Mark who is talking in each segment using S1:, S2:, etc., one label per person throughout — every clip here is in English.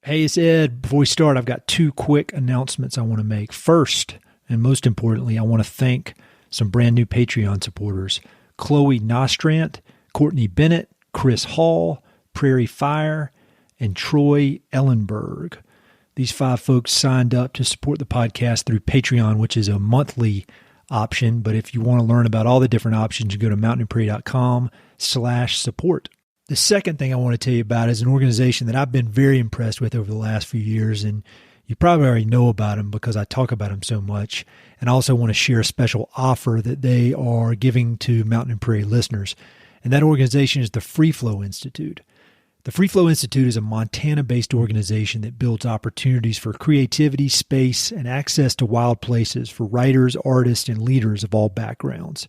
S1: Hey, it's Ed. Before we start, I've got two quick announcements I want to make. First, and most importantly, I want to thank some brand new Patreon supporters: Chloe Nostrant, Courtney Bennett, Chris Hall, Prairie Fire, and Troy Ellenberg. These 5 folks signed up to support the podcast through Patreon, which is a monthly option. But if you want to learn about all the different options, you go to mountainprairie.com/support. The second thing I want to tell you about is an organization that I've been very impressed with over the last few years, and you probably already know about them because I talk about them so much. And I also want to share a special offer that they are giving to Mountain Prairie listeners, and that organization is the Free Flow Institute. The Free Flow Institute is a Montana-based organization that builds opportunities for creativity, space, and access to wild places for writers, artists, and leaders of all backgrounds.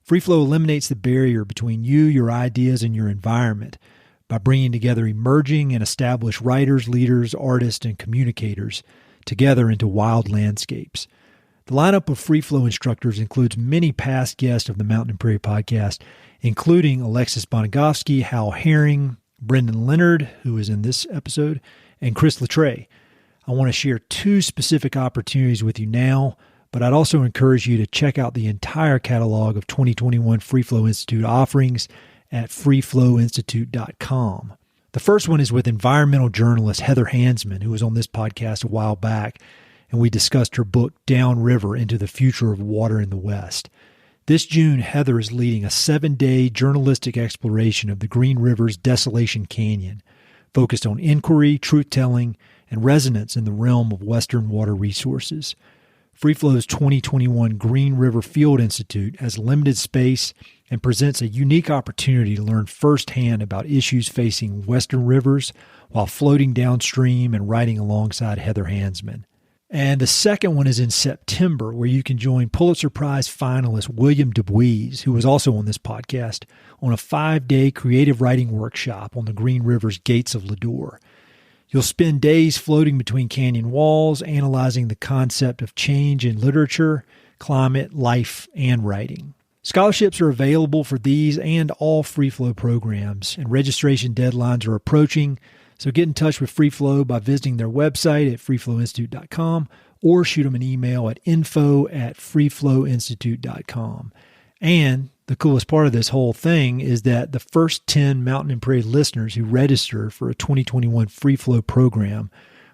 S1: Free Flow eliminates the barrier between you, your ideas, and your environment by bringing together emerging and established writers, leaders, artists, and communicators together into wild landscapes. The lineup of Free Flow instructors includes many past guests of the Mountain Prairie podcast, including Alexis Bonagofsky, Hal Herring, Brendan Leonard, who is in this episode, and Chris Latre. I want to share 2 specific opportunities with you now, but I'd also encourage you to check out the entire catalog of 2021 Free Flow Institute offerings at freeflowinstitute.com. The first one is with environmental journalist Heather Hansman, who was on this podcast a while back, and we discussed her book, Downriver Into the Future of Water in the West. This June, Heather is leading a 7-day journalistic exploration of the Green River's Desolation Canyon, focused on inquiry, truth-telling, and resonance in the realm of Western water resources. Free Flow's 2021 Green River Field Institute has limited space and presents a unique opportunity to learn firsthand about issues facing Western rivers while floating downstream and writing alongside Heather Hansman. And the second one is in September, where you can join Pulitzer Prize finalist William DuBois, who was also on this podcast, on a 5-day creative writing workshop on the Green River's Gates of Lodore. You'll spend days floating between canyon walls, analyzing the concept of change in literature, climate, life, and writing. Scholarships are available for these and all Free Flow programs, and registration deadlines are approaching, so get in touch with Free Flow by visiting their website at freeflowinstitute.com or shoot them an email at info@freeflowinstitute.com. And the coolest part of this whole thing is that the first 10 Mountain and Prairie listeners who register for a 2021 Free Flow program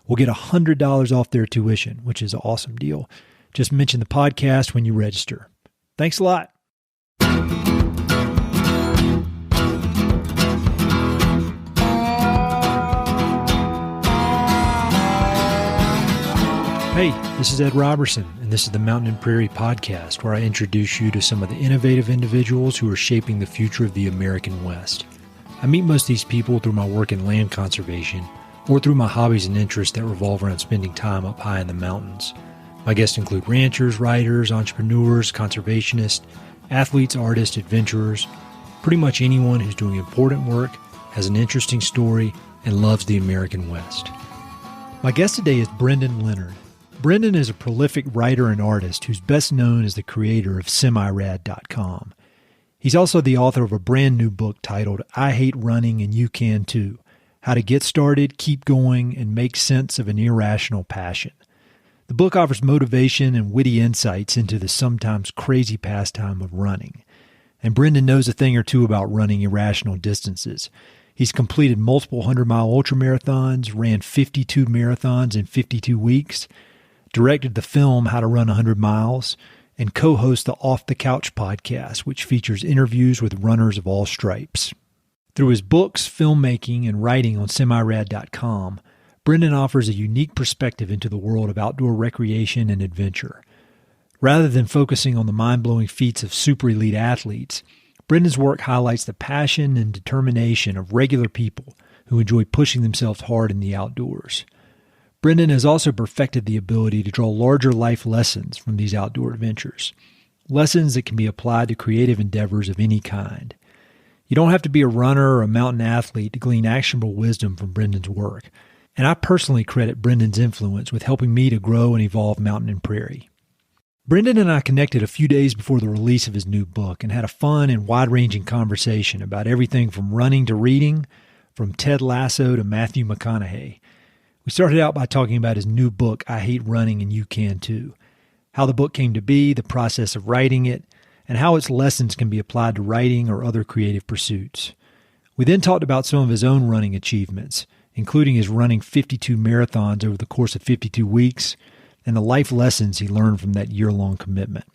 S1: will get $100 off their tuition, which is an awesome deal. Just mention the podcast when you register. Thanks a lot. Hey, this is Ed Roberson, and this is the Mountain and Prairie podcast, where I introduce you to some of the innovative individuals who are shaping the future of the American West. I meet most of these people through my work in land conservation or through my hobbies and interests that revolve around spending time up high in the mountains. My guests include ranchers, writers, entrepreneurs, conservationists, athletes, artists, adventurers, pretty much anyone who's doing important work, has an interesting story, and loves the American West. My guest today is Brendan Leonard. Brendan is a prolific writer and artist who's best known as the creator of semirad.com. He's also the author of a brand new book titled I Hate Running and You Can Too: How to Get Started, Keep Going, and Make Sense of an Irrational Passion. The book offers motivation and witty insights into the sometimes crazy pastime of running. And Brendan knows a thing or two about running irrational distances. He's completed multiple 100-mile ultramarathons, ran 52 marathons in 52 weeks, directed the film How to Run 100 Miles, and co-hosts the Off the Couch podcast, which features interviews with runners of all stripes. Through his books, filmmaking, and writing on semirad.com, Brendan offers a unique perspective into the world of outdoor recreation and adventure. Rather than focusing on the mind-blowing feats of super elite athletes, Brendan's work highlights the passion and determination of regular people who enjoy pushing themselves hard in the outdoors. Brendan has also perfected the ability to draw larger life lessons from these outdoor adventures, lessons that can be applied to creative endeavors of any kind. You don't have to be a runner or a mountain athlete to glean actionable wisdom from Brendan's work, and I personally credit Brendan's influence with helping me to grow and evolve Mountain and Prairie. Brendan and I connected a few days before the release of his new book and had a fun and wide-ranging conversation about everything from running to reading, from Ted Lasso to Matthew McConaughey. We started out by talking about his new book, I Hate Running and You Can Too, how the book came to be, the process of writing it, and how its lessons can be applied to writing or other creative pursuits. We then talked about some of his own running achievements, including his running 52 marathons over the course of 52 weeks and the life lessons he learned from that year-long commitment.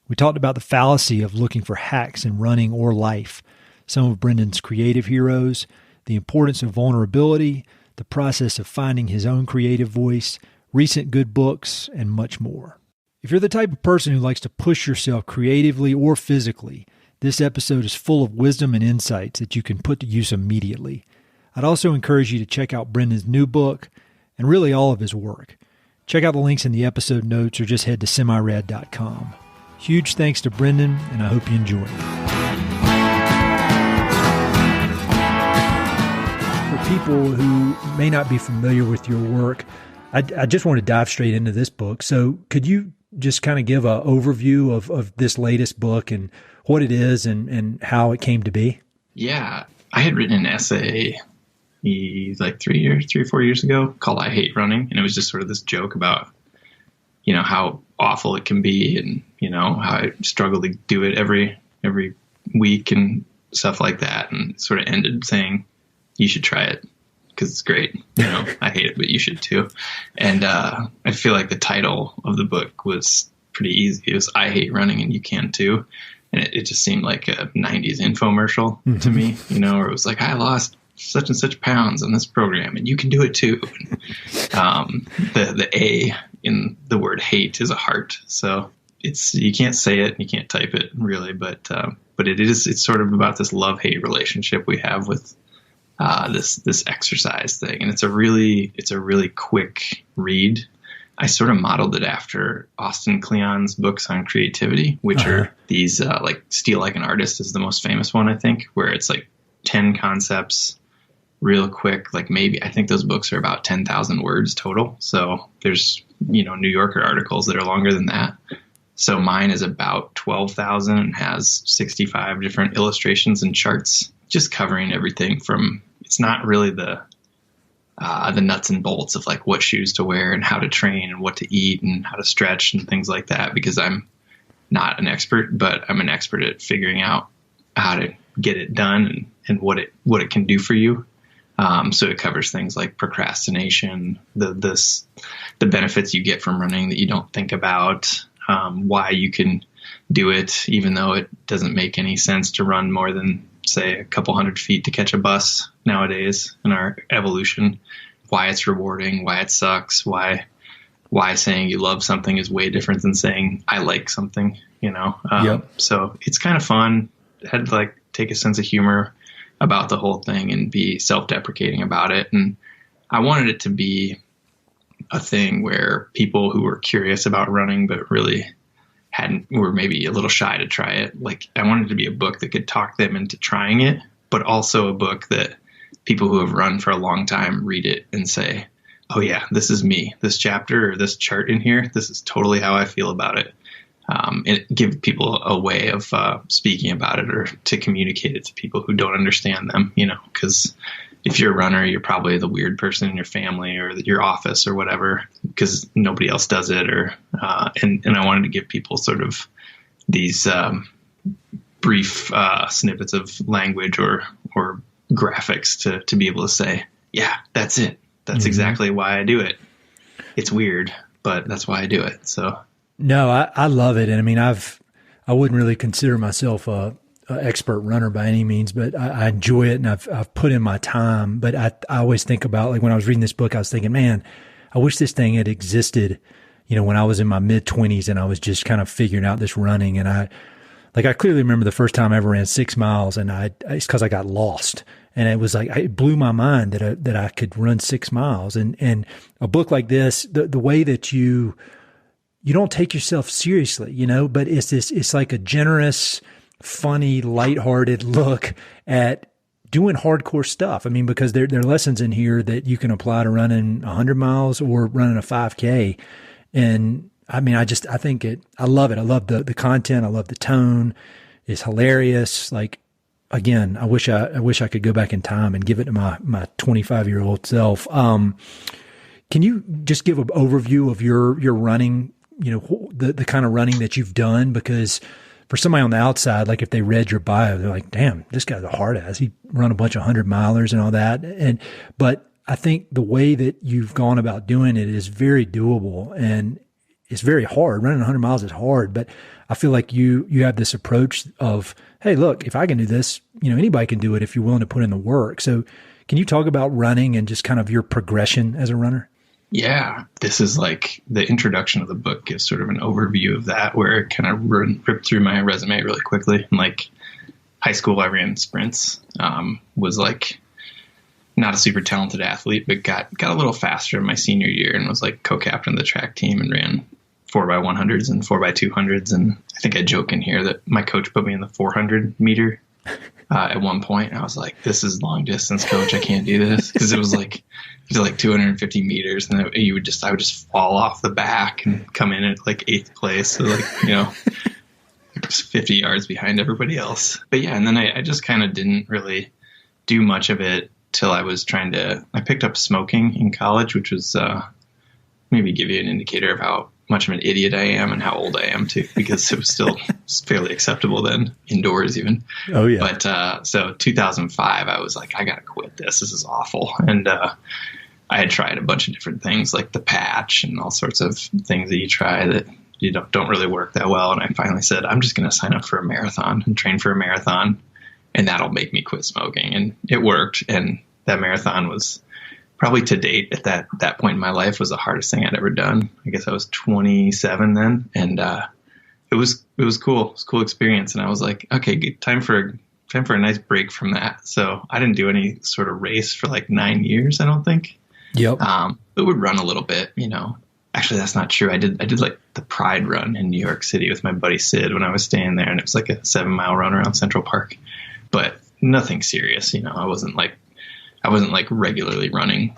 S1: We talked about the fallacy of looking for hacks in running or life, some of Brendan's creative heroes, the importance of vulnerability, the process of finding his own creative voice, recent good books, and much more. If you're the type of person who likes to push yourself creatively or physically, this episode is full of wisdom and insights that you can put to use immediately. I'd also encourage you to check out Brendan's new book and really all of his work. Check out the links in the episode notes or just head to semirad.com. Huge thanks to Brendan, and I hope you enjoy it. For people who may not be familiar with your work, I just want to dive straight into this book. So could you just kind of give an overview of this latest book and what it is and how it came to be?
S2: Yeah, I had written an essay like 3 or 4 years ago called I Hate Running. And it was just sort of this joke about, how awful it can be and, how I struggle to do it every week and stuff like that. And sort of ended saying, you should try it because it's great. I hate it, but you should too. And I feel like the title of the book was pretty easy. It was I Hate Running and You Can Too. And it just seemed like a 90s infomercial to me, where it was like, I lost such and such pounds on this program and you can do it too. The A in the word hate is a heart. So you can't say it, you can't type it really, but it's sort of about this love-hate relationship we have with this exercise thing. And it's a really quick read. I sort of modeled it after Austin Kleon's books on creativity, which are these, like Steal Like an Artist is the most famous one, I think, where it's like 10 concepts real quick. Like maybe, I think those books are about 10,000 words total. So there's, New Yorker articles that are longer than that. So mine is about 12,000 and has 65 different illustrations and charts, just covering everything from, it's not really the nuts and bolts of like what shoes to wear and how to train and what to eat and how to stretch and things like that, because I'm not an expert, but I'm an expert at figuring out how to get it done and what it can do for you. So it covers things like procrastination, the benefits you get from running that you don't think about, why you can do it, even though it doesn't make any sense to run more than, say, a couple hundred feet to catch a bus nowadays in our evolution, why it's rewarding, why it sucks, why saying you love something is way different than saying I like something, Yep. So it's kind of fun. I had to like take a sense of humor about the whole thing and be self-deprecating about it. And I wanted it to be a thing where people who were curious about running but really were maybe a little shy to try it. Like I wanted it to be a book that could talk them into trying it, but also a book that people who have run for a long time read it and say, oh yeah, this is me. This chapter or this chart in here, this is totally how I feel about it. And give people a way of speaking about it or to communicate it to people who don't understand them, because if you're a runner, you're probably the weird person in your family or your office or whatever, because nobody else does it. And I wanted to give people sort of these brief snippets of language or graphics to be able to say, yeah, that's it. That's exactly why I do it. It's weird, but that's why I do it. So.
S1: No, I love it. And I mean, I wouldn't really consider myself a expert runner by any means, but I enjoy it and I've put in my time. But I always think about, like when I was reading this book, I was thinking, man, I wish this thing had existed, when I was in my mid-20s and I was just kind of figuring out this running. And I clearly remember the first time I ever ran 6 miles and it's because I got lost. And it was like, it blew my mind that I could run 6 miles. And a book like this, the way that you don't take yourself seriously, but it's like a generous, funny, lighthearted look at doing hardcore stuff. I mean, because there are lessons in here that you can apply to running 100 miles or running a 5K. And I mean, I think I love it. I love the content. I love the tone. It's hilarious. Like, again, I wish I could go back in time and give it to my 25-year-old self. Can you just give an overview of your running, the kind of running that you've done? Because for somebody on the outside, like if they read your bio, they're like, damn, this guy's a hard ass. He run a bunch of 100-milers and all that. But I think the way that you've gone about doing it is very doable, and it's very hard. Running 100 miles is hard, but I feel like you have this approach of, hey, look, if I can do this, anybody can do it if you're willing to put in the work. So can you talk about running and just kind of your progression as a runner?
S2: Yeah, this is like the introduction of the book gives sort of an overview of that, where it kind of ripped through my resume really quickly. And like high school, I ran sprints, was like not a super talented athlete, but got a little faster in my senior year and was like co-captain of the track team and ran 4x100s and 4x200s. And I think I joke in here that my coach put me in the 400 meter at one point. And I was like, this is long distance, coach. I can't do this. Cause it was like 250 meters, and I would just fall off the back and come in at like 8th place. So like, just 50 yards behind everybody else. But yeah. And then I just kind of didn't really do much of it till I picked up smoking in college, which was, maybe give you an indicator of how much of an idiot I am and how old I am too, because it was still fairly acceptable then, indoors even.
S1: Oh yeah.
S2: But, so 2005, I was like, I gotta quit this. This is awful. And, I had tried a bunch of different things like the patch and all sorts of things that you try that you don't really work that well. And I finally said, I'm just going to sign up for a marathon and train for a marathon, and that'll make me quit smoking. And it worked. And that marathon was probably to date at that point in my life was the hardest thing I'd ever done. I guess I was 27 then. And, it was cool. It was a cool experience. And I was like, okay, good, time for a nice break from that. So I didn't do any sort of race for like 9 years, I don't think.
S1: Yep.
S2: It would run a little bit, Actually, that's not true. I did like the Pride run in New York City with my buddy Sid when I was staying there, and it was like a 7-mile run around Central Park, but nothing serious. I wasn't like regularly running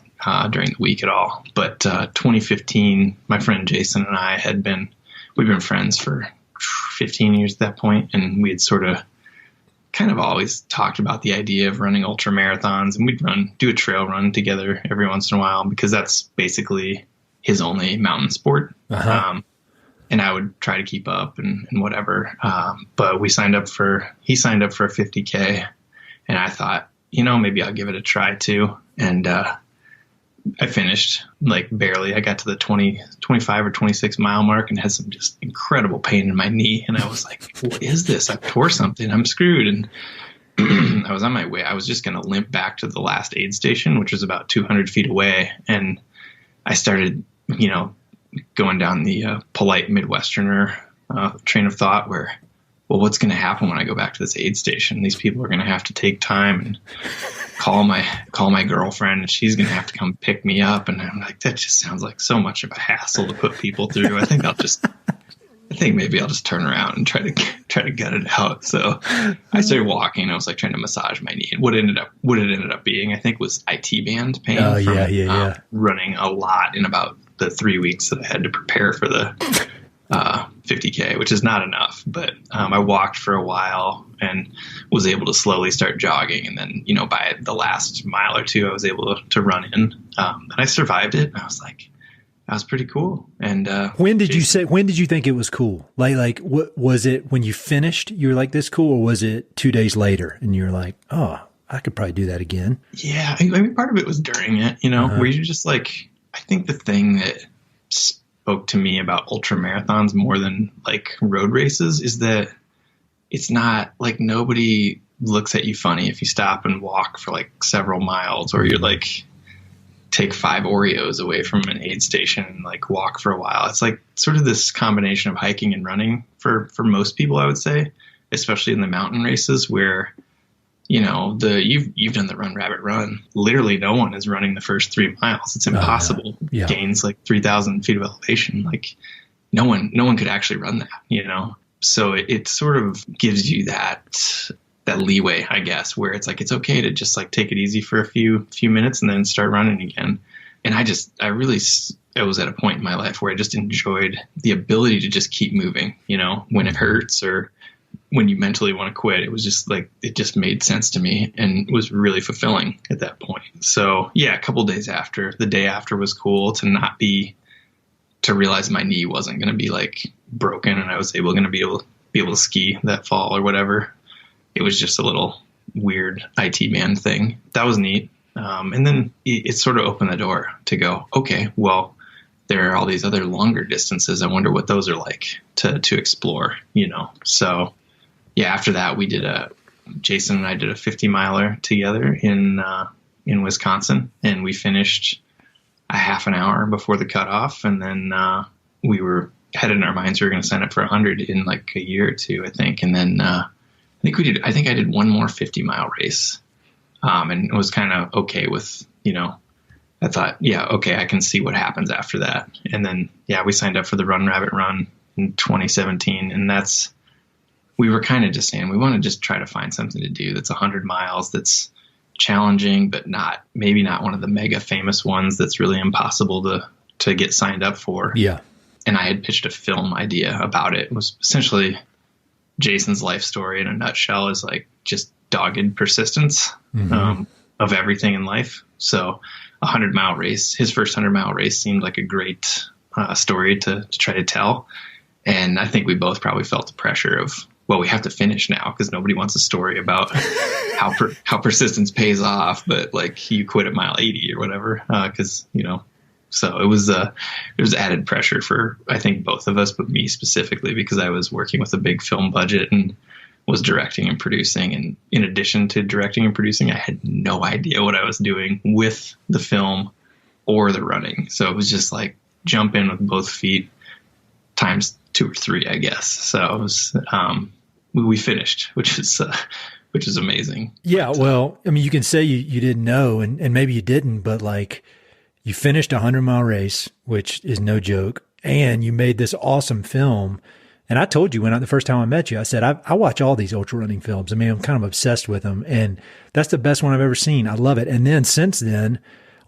S2: during the week at all. But 2015, my friend Jason and I we've been friends for 15 years at that point, and we had sort of kind of always talked about the idea of running ultramarathons, and we'd do a trail run together every once in a while, because that's basically his only mountain sport. Uh-huh. And I would try to keep up and whatever. But he signed up for a 50K, and I thought, maybe I'll give it a try too. And, I finished like barely. I got to the 25 or 26 mile mark and had some just incredible pain in my knee. And I was like, what is this? I tore something. I'm screwed. And I was on my way. I was just going to limp back to the last aid station, which was about 200 feet away. And I started, going down the polite Midwesterner train of thought where, well, what's going to happen when I go back to this aid station? These people are going to have to take time and call my girlfriend, and she's going to have to come pick me up. And I'm like, that just sounds like so much of a hassle to put people through. I think maybe I'll just turn around and try to gut it out. So I started walking. I was like trying to massage my knee, and what it ended up being, I think, was IT band pain.
S1: Oh, from
S2: running a lot in about the 3 weeks that I had to prepare for the 50K, which is not enough. But I walked for a while and was able to slowly start jogging. And then, by the last mile or two, I was able to run in. And I survived it. And I was like, that was pretty cool. And when did
S1: you think it was cool? Like what was it when you finished? You were like, this cool, or was it 2 days later and you're like, oh, I could probably do that again?
S2: Yeah, I mean, part of it was during it, where you're just like, I think the thing that spoke to me about ultra marathons more than like road races is that it's not like nobody looks at you funny if you stop and walk for like several miles, or you're like take 5 Oreos away from an aid station and like walk for a while. It's like sort of this combination of hiking and running for most people, I would say, especially in the mountain races where, you've done the Run Rabbit Run. Literally no one is running the first 3 miles. It's impossible. Yeah. Gains like 3,000 feet of elevation. Like no one could actually run that, So it sort of gives you that leeway, I guess, where it's like, it's okay to just like take it easy for a few minutes and then start running again. And I was at a point in my life where I just enjoyed the ability to just keep moving, when it hurts or when you mentally want to quit, it was just like, it just made sense to me and was really fulfilling at that point. So yeah, a couple days after, the day after was cool to realize my knee wasn't going to be like broken and I was going to be able to ski that fall or whatever. It was just a little weird IT man thing. That was neat. And then it sort of opened the door to go, okay, well, there are all these other longer distances. I wonder what those are like to explore, So yeah, after that Jason and I did a 50-miler together in Wisconsin, and we finished a half an hour before the cutoff. And then we had in our minds we were going to sign up for 100 in like a year or two, I think. And then I think I did one more 50-mile race, and it was kind of okay with, I thought, yeah, okay, I can see what happens after that. And then, yeah, we signed up for the Run Rabbit Run in 2017. And we were kind of just saying, we want to just try to find something to do that's 100 miles, that's challenging, but maybe not one of the mega famous ones that's really impossible to get signed up for.
S1: Yeah.
S2: And I had pitched a film idea about it. It was essentially Jason's life story in a nutshell, is like just dogged persistence of everything in life. So 100-mile race, his first 100-mile race seemed like a great story to try to tell. And I think we both probably felt the pressure of, well, we have to finish now because nobody wants a story about how persistence pays off, but like you quit at mile 80 or whatever. So it was added pressure for, I think, both of us, but me specifically, because I was working with a big film budget and was directing and producing. And in addition to directing and producing, I had no idea what I was doing with the film or the running. So it was just like jump in with both feet times 2 or 3, I guess. So it was, we finished, which is amazing.
S1: Yeah. Well, I mean, you can say you didn't know, and maybe you didn't, but like you finished a 100-mile race, which is no joke. And you made this awesome film. And I told you the first time I met you, I said, I watch all these ultra running films. I mean, I'm kind of obsessed with them, and that's the best one I've ever seen. I love it. And then since then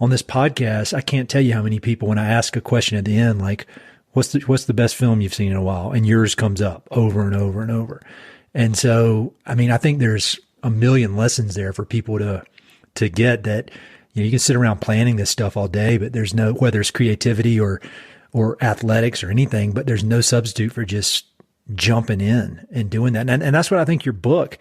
S1: on this podcast, I can't tell you how many people, when I ask a question at the end, like, what's the best film you've seen in a while? And yours comes up over and over and over. And so, I mean, I think there's a million lessons there for people to get that, you can sit around planning this stuff all day, but there's no, whether it's creativity or athletics or anything, but there's no substitute for just jumping in and doing that. And that's what I think your book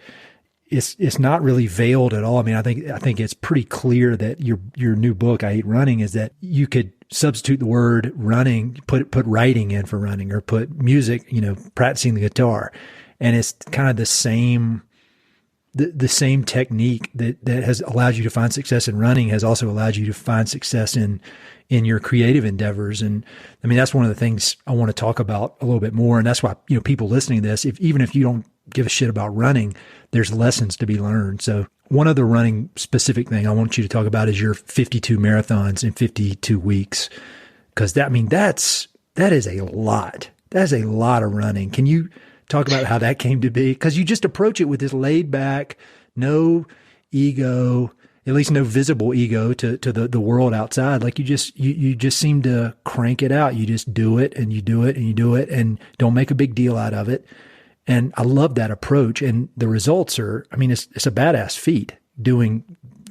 S1: is. It's not really veiled at all. I mean, I think it's pretty clear that your new book, I Hate Running, is that you could substitute the word running, put writing in for running, or put music, practicing the guitar. And it's kind of the same technique that has allowed you to find success in running has also allowed you to find success in your creative endeavors. And I mean, that's one of the things I want to talk about a little bit more. And that's why, people listening to this, even if you don't give a shit about running, there's lessons to be learned. So one other running specific thing I want you to talk about is your 52 marathons in 52 weeks. Cause that is a lot. That's a lot of running. Can you talk about how that came to be? Because you just approach it with this laid back, no ego, at least no visible ego to the world outside. Like you just seem to crank it out. You just do it and you do it and you do it and don't make a big deal out of it. And I love that approach. And the results are, I mean, it's a badass feat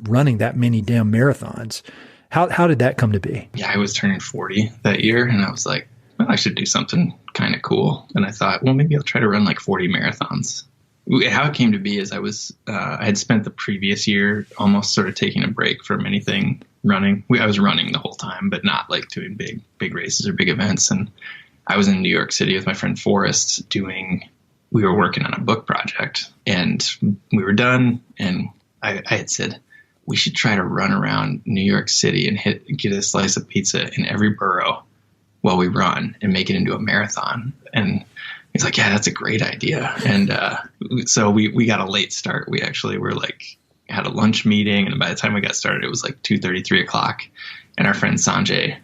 S1: running that many damn marathons. How did that come to be?
S2: Yeah, I was turning 40 that year, and I was like, well, I should do something kind of cool. And I thought, well, maybe I'll try to run like 40 marathons. How it came to be is I had spent the previous year almost sort of taking a break from anything running. I was running the whole time, but not like doing big races or big events. And I was in New York City with my friend Forrest we were working on a book project, and we were done. And I had said, we should try to run around New York City and get a slice of pizza in every borough while we run and make it into a marathon. And he's like, yeah, that's a great idea. And so we got a late start. We actually had a lunch meeting, and by the time we got started, it was like 2:30, 3 o'clock. And our friend Sanjay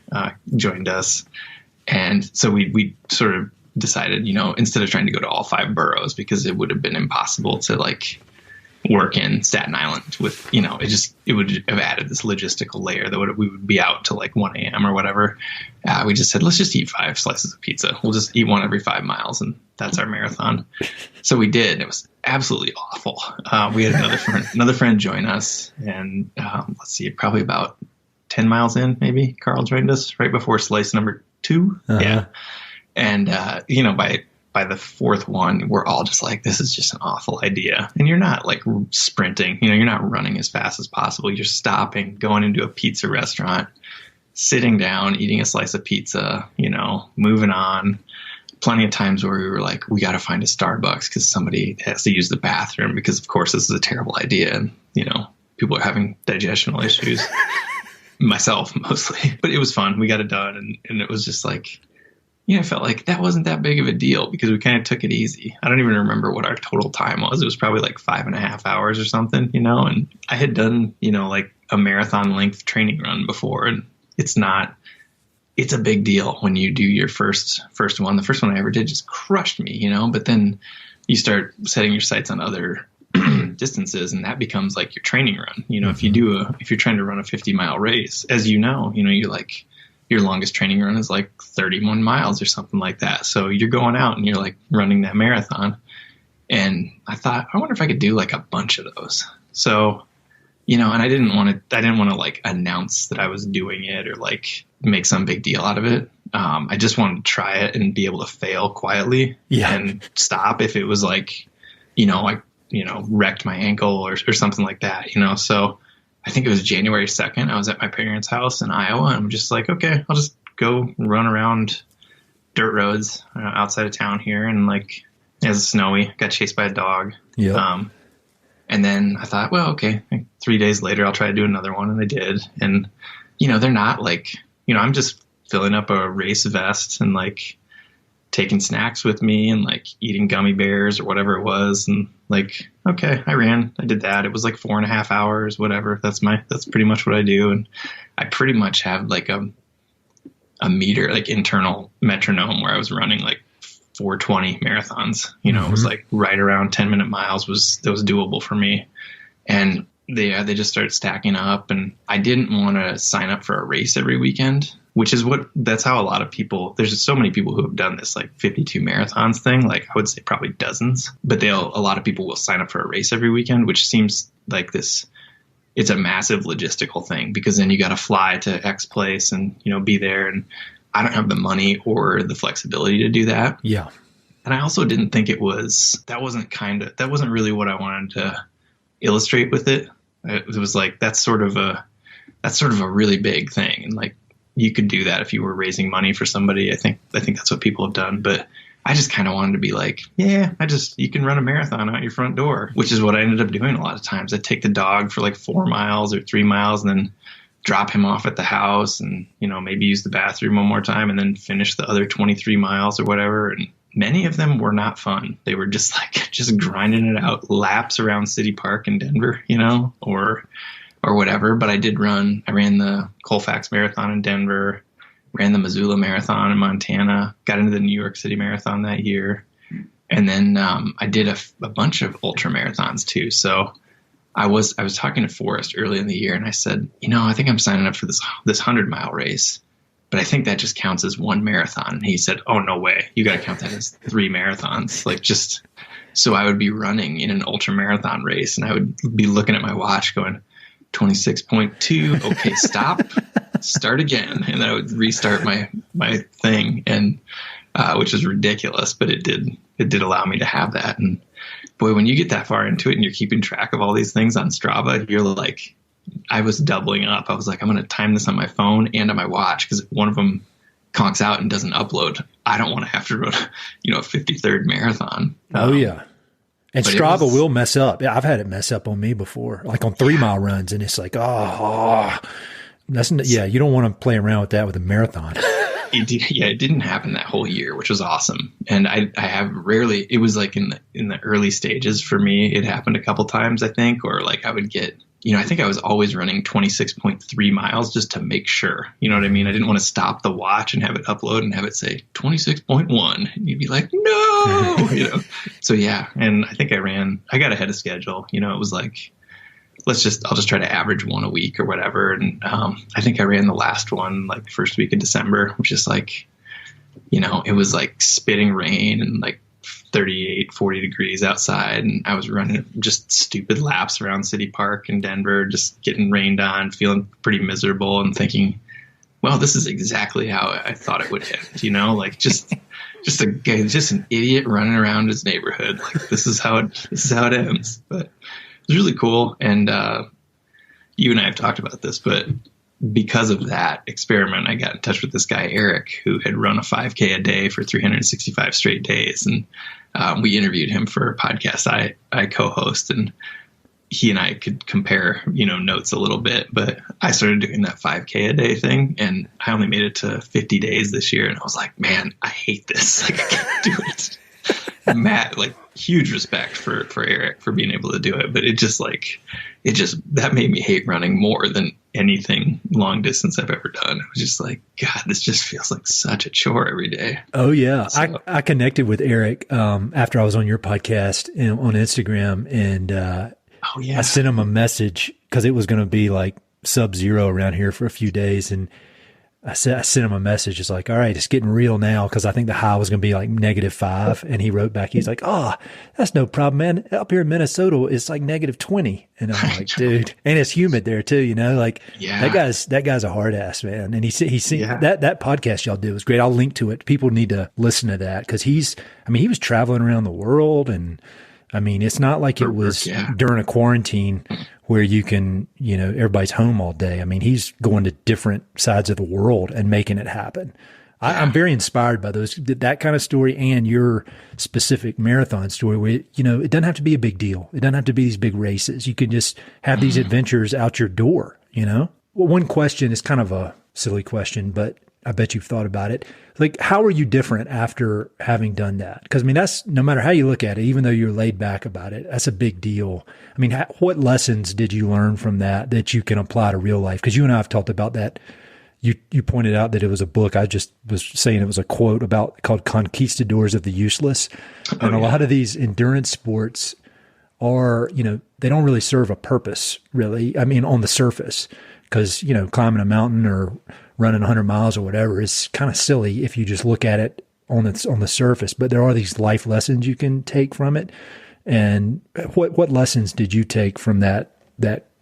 S2: joined us. And so we sort of decided, instead of trying to go to all 5 boroughs, because it would have been impossible to work in Staten Island with, it would have added this logistical layer that we would be out till like 1 a.m. or whatever. We just said, let's just eat 5 slices of pizza. We'll just eat one every 5 miles, and that's our marathon. So we did. It was absolutely awful. We had another friend join us, and let's see, probably about 10 miles in, maybe Carl joined us right before slice number 2.
S1: Uh-huh.
S2: Yeah. And, by the 4th one, we're all just like, this is just an awful idea. And you're not like sprinting, you're not running as fast as possible. You're stopping, going into a pizza restaurant, sitting down, eating a slice of pizza, moving on. Plenty of times where we were like, we got to find a Starbucks because somebody has to use the bathroom, because of course this is a terrible idea. And, people are having digestional issues, myself mostly, but it was fun. We got it done. And it was just like, I felt like that wasn't that big of a deal because we kind of took it easy. I don't even remember what our total time was. It was probably like 5.5 hours or something, and I had done, like a marathon length training run before, and it's a big deal when you do your first one. The first one I ever did just crushed me, but then you start setting your sights on other distances, and that becomes like your training run. Mm-hmm. If you're trying to run a 50-mile race, as you're like, your longest training run is like 31 miles or something like that. So you're going out and you're like running that marathon. And I thought, I wonder if I could do like a bunch of those. So, and I didn't want to like announce that I was doing it or like make some big deal out of it. I just wanted to try it and be able to fail quietly and stop if it was like, I wrecked my ankle or something like that, So I think it was January 2nd. I was at my parents' house in Iowa, and I'm just like, okay, I'll just go run around dirt roads outside of town here. And like, it was snowy, got chased by a dog.
S1: Yeah.
S2: And then I thought, well, okay, 3 days later, I'll try to do another one. And I did. And, they're not like, I'm just filling up a race vest and like taking snacks with me and like eating gummy bears or whatever it was. And like, okay, I did that. It was like 4.5 hours, whatever. That's pretty much what I do. And I pretty much have like a meter, like internal metronome where I was running like 420 marathons, mm-hmm. It was like right around 10-minute miles that was doable for me. And they just started stacking up, and I didn't want to sign up for a race every weekend, which is that's how a lot of people, there's just so many people who have done this like 52 marathons thing. Like I would say probably dozens, but a lot of people will sign up for a race every weekend, which seems like it's a massive logistical thing, because then you got to fly to X place and, be there. And I don't have the money or the flexibility to do that.
S1: Yeah.
S2: And I also didn't think that wasn't really what I wanted to illustrate with it. It was like, that's sort of a really big thing. And like, you could do that if you were raising money for somebody. I think that's what people have done. But I just kind of wanted to be like, yeah, you can run a marathon out your front door, which is what I ended up doing a lot of times. I'd take the dog for like 4 miles or 3 miles and then drop him off at the house and, maybe use the bathroom one more time and then finish the other 23 miles or whatever. And many of them were not fun. They were just grinding it out, laps around City Park in Denver, or whatever. But I ran the Colfax Marathon in Denver, ran the Missoula Marathon in Montana, got into the New York City Marathon that year. And then I did a bunch of ultramarathons too. So I was talking to Forrest early in the year, and I said, I think I'm signing up for this 100-mile race, but I think that just counts as one marathon. And he said, oh, no way. You got to count that as 3 marathons. Like so I would be running in an ultramarathon race, and I would be looking at my watch going, 26.2. Okay, stop, start again. And then I would restart my thing, and which is ridiculous, but it did allow me to have that. And boy, when you get that far into it and you're keeping track of all these things on Strava, you're like, I was doubling up. I was like, I'm going to time this on my phone and on my watch, because if one of them conks out and doesn't upload, I don't want to have to run, a 53rd marathon.
S1: Oh yeah. And Strava will mess up. Yeah, I've had it mess up on me before, like on 3-mile runs. And it's like, you don't want to play around with that with a marathon.
S2: It didn't happen that whole year, which was awesome. And I have rarely, it was like in the early stages for me, it happened a couple times, I think, or like I would get, I think I was always running 26.3 miles just to make sure, you know what I mean? I didn't want to stop the watch and have it upload and have it say 26.1. And you'd be like, no. whoa, So yeah, and I think I got ahead of schedule. It was like, I'll just try to average one a week or whatever. And I think I ran the last one like the first week of December, which is like, it was like spitting rain and like 38, 40 degrees outside. And I was running just stupid laps around City Park in Denver, just getting rained on, feeling pretty miserable and thinking, well, this is exactly how I thought it would end, like just an idiot running around his neighborhood. Like this is how it ends. But it was really cool. And you and I have talked about this, but because of that experiment, I got in touch with this guy, Eric, who had run a 5K a day for 365 straight days. And we interviewed him for a podcast I co-host, and he and I could compare, notes a little bit, but I started doing that 5K a day thing, and I only made it to 50 days this year. And I was like, man, I hate this. Like, I can't do it. Matt, like, huge respect for Eric for being able to do it, but that made me hate running more than anything long distance I've ever done. It was just like, God, this just feels like such a chore every day.
S1: Oh yeah. So, I connected with Eric, after I was on your podcast on Instagram, and, I sent him a message because it was going to be like sub-zero around here for a few days. And I sent him a message. It's like, all right, it's getting real now, because I think the high was going to be like -5. And he wrote back, he's like, oh, that's no problem, man. Up here in Minnesota, it's like -20. And I'm like, dude, and it's humid there too, like that guy's a hard ass, man. And he that podcast y'all did was great. I'll link to it. People need to listen to that, because he was traveling around the world, and it's not like it was during a quarantine where you can, everybody's home all day. He's going to different sides of the world and making it happen. Yeah. I'm very inspired by that kind of story, and your specific marathon story where, it doesn't have to be a big deal. It doesn't have to be these big races. You can just have these adventures out your door, Well, one question is kind of a silly question, but I bet you've thought about it. Like, how are you different after having done that? Because, that's, no matter how you look at it, even though you're laid back about it, that's a big deal. What lessons did you learn from that you can apply to real life? Because you and I have talked about that. You pointed out that it was a book. I just was saying it was a quote called Conquistadors of the Useless. And a lot of these endurance sports are, they don't really serve a purpose, really. On the surface, because, climbing a mountain or running 100 miles or whatever is kind of silly if you just look at it on the surface. But there are these life lessons you can take from it. And what lessons did you take from that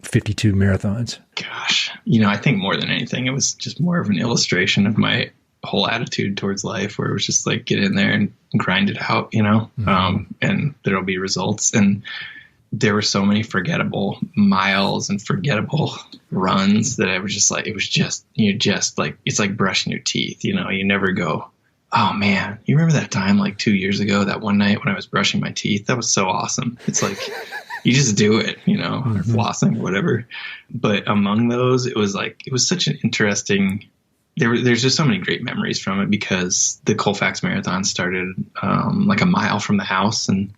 S1: 52 marathons?
S2: Gosh, I think more than anything, it was just more of an illustration of my whole attitude towards life, where it was just like, get in there and grind it out, and there'll be results. And there were so many forgettable miles and forgettable runs that I was just like, it's like brushing your teeth, you never go, oh man, you remember that time like 2 years ago, that one night when I was brushing my teeth? That was so awesome. It's like, you just do it, or flossing, whatever. But among those, it was such an interesting, there's just so many great memories from it, because the Colfax Marathon started like a mile from the house, and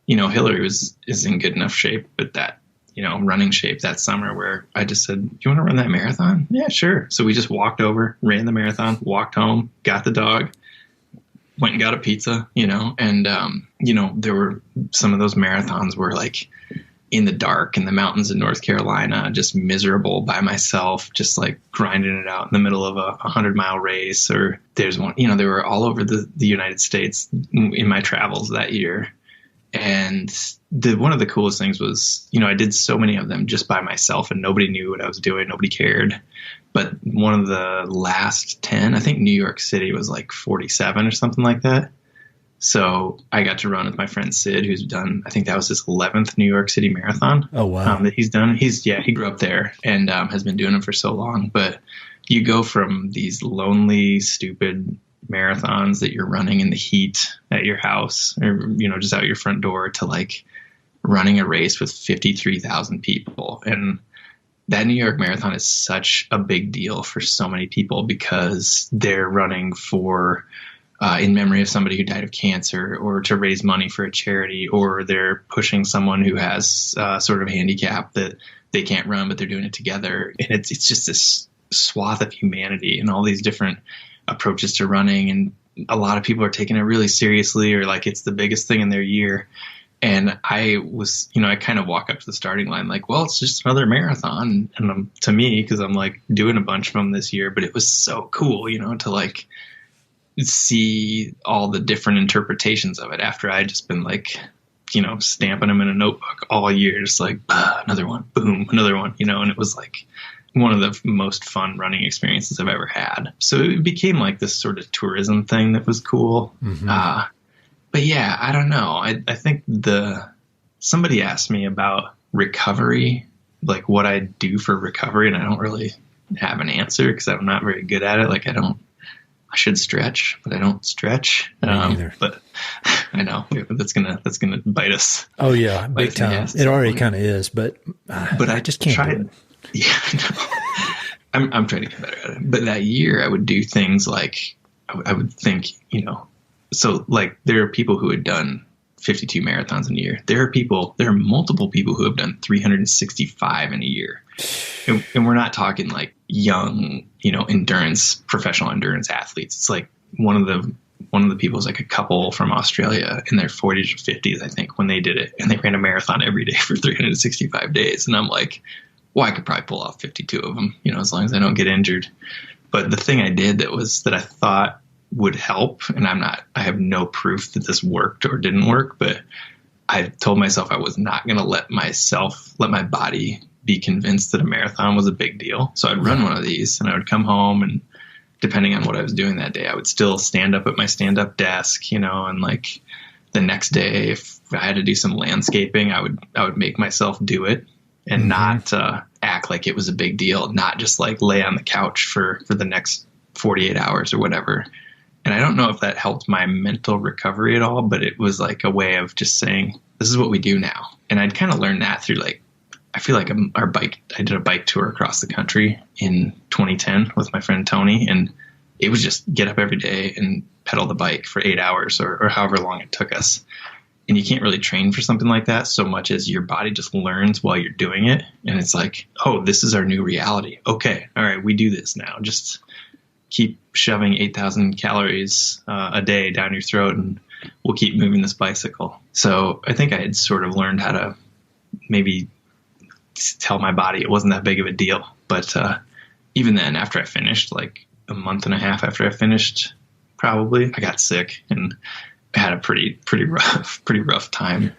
S2: Hillary is in good enough shape, but that, running shape that summer, where I just said, you want to run that marathon? Yeah, sure. So we just walked over, ran the marathon, walked home, got the dog, went and got a pizza, and, there were some of those marathons were like in the dark in the mountains in North Carolina, just miserable by myself, just like grinding it out in the middle of a 100-mile race. Or there's one, they were all over the United States in my travels that year. And one of the coolest things was, I did so many of them just by myself, and nobody knew what I was doing. Nobody cared. But one of the last 10, I think New York City was like 47 or something like that. So I got to run with my friend Sid, who's done, I think that was his 11th New York City marathon.
S1: Oh, wow.
S2: That he's done. He grew up there and has been doing them for so long. But you go from these lonely, stupid marathons that you're running in the heat at your house, or just out your front door, to like running a race with 53,000 people. And that New York Marathon is such a big deal for so many people, because they're running for in memory of somebody who died of cancer, or to raise money for a charity, or they're pushing someone who has sort of handicap that they can't run, but they're doing it together. And it's just this swath of humanity and all these different approaches to running. And a lot of people are taking it really seriously, or like it's the biggest thing in their year. And I was, I kind of walk up to the starting line like, well, it's just another marathon. And to me, because I'm like doing a bunch of them this year, but it was so cool, to like see all the different interpretations of it after I'd just been like, stamping them in a notebook all year, just like another one, boom, another one, and it was like one of the most fun running experiences I've ever had. So it became like this sort of tourism thing that was cool. Mm-hmm. But yeah, I don't know. I think somebody asked me about recovery, like what I do for recovery, and I don't really have an answer because I'm not very good at it. Like I should stretch, but I don't stretch. But I know that's gonna bite us.
S1: Oh yeah, big time. It already kind of is, but I just can't do it.
S2: Yeah, no. I'm trying to get better at it. But that year, I would do things like I would think, so like there are people who had done 52 marathons in a year. There are multiple people who have done 365 in a year. And we're not talking like young, professional endurance athletes. It's like one of the people is like a couple from Australia in their 40s or 50s, I think, when they did it. And they ran a marathon every day for 365 days. And I'm like, well, I could probably pull off 52 of them, as long as I don't get injured. But the thing I did that I thought would help, and I have no proof that this worked or didn't work, but I told myself I was not going to let my body be convinced that a marathon was a big deal. So I'd run one of these and I would come home, and depending on what I was doing that day, I would still stand up at my stand-up desk, and like the next day, if I had to do some landscaping, I would make myself do it and not act like it was a big deal, not just like lay on the couch for the next 48 hours or whatever. And I don't know if that helped my mental recovery at all, but it was like a way of just saying, this is what we do now. And I'd kind of learned that through I feel like I did a bike tour across the country in 2010 with my friend Tony. And it was just get up every day and pedal the bike for 8 hours or however long it took us. And you can't really train for something like that so much as your body just learns while you're doing it. And it's like, oh, this is our new reality. Okay. All right. We do this now. Just keep shoving 8,000 calories a day down your throat and we'll keep moving this bicycle. So I think I had sort of learned how to maybe tell my body it wasn't that big of a deal. But even then, after I finished, like a month and a half after I finished, probably, I got sick and I had a pretty rough time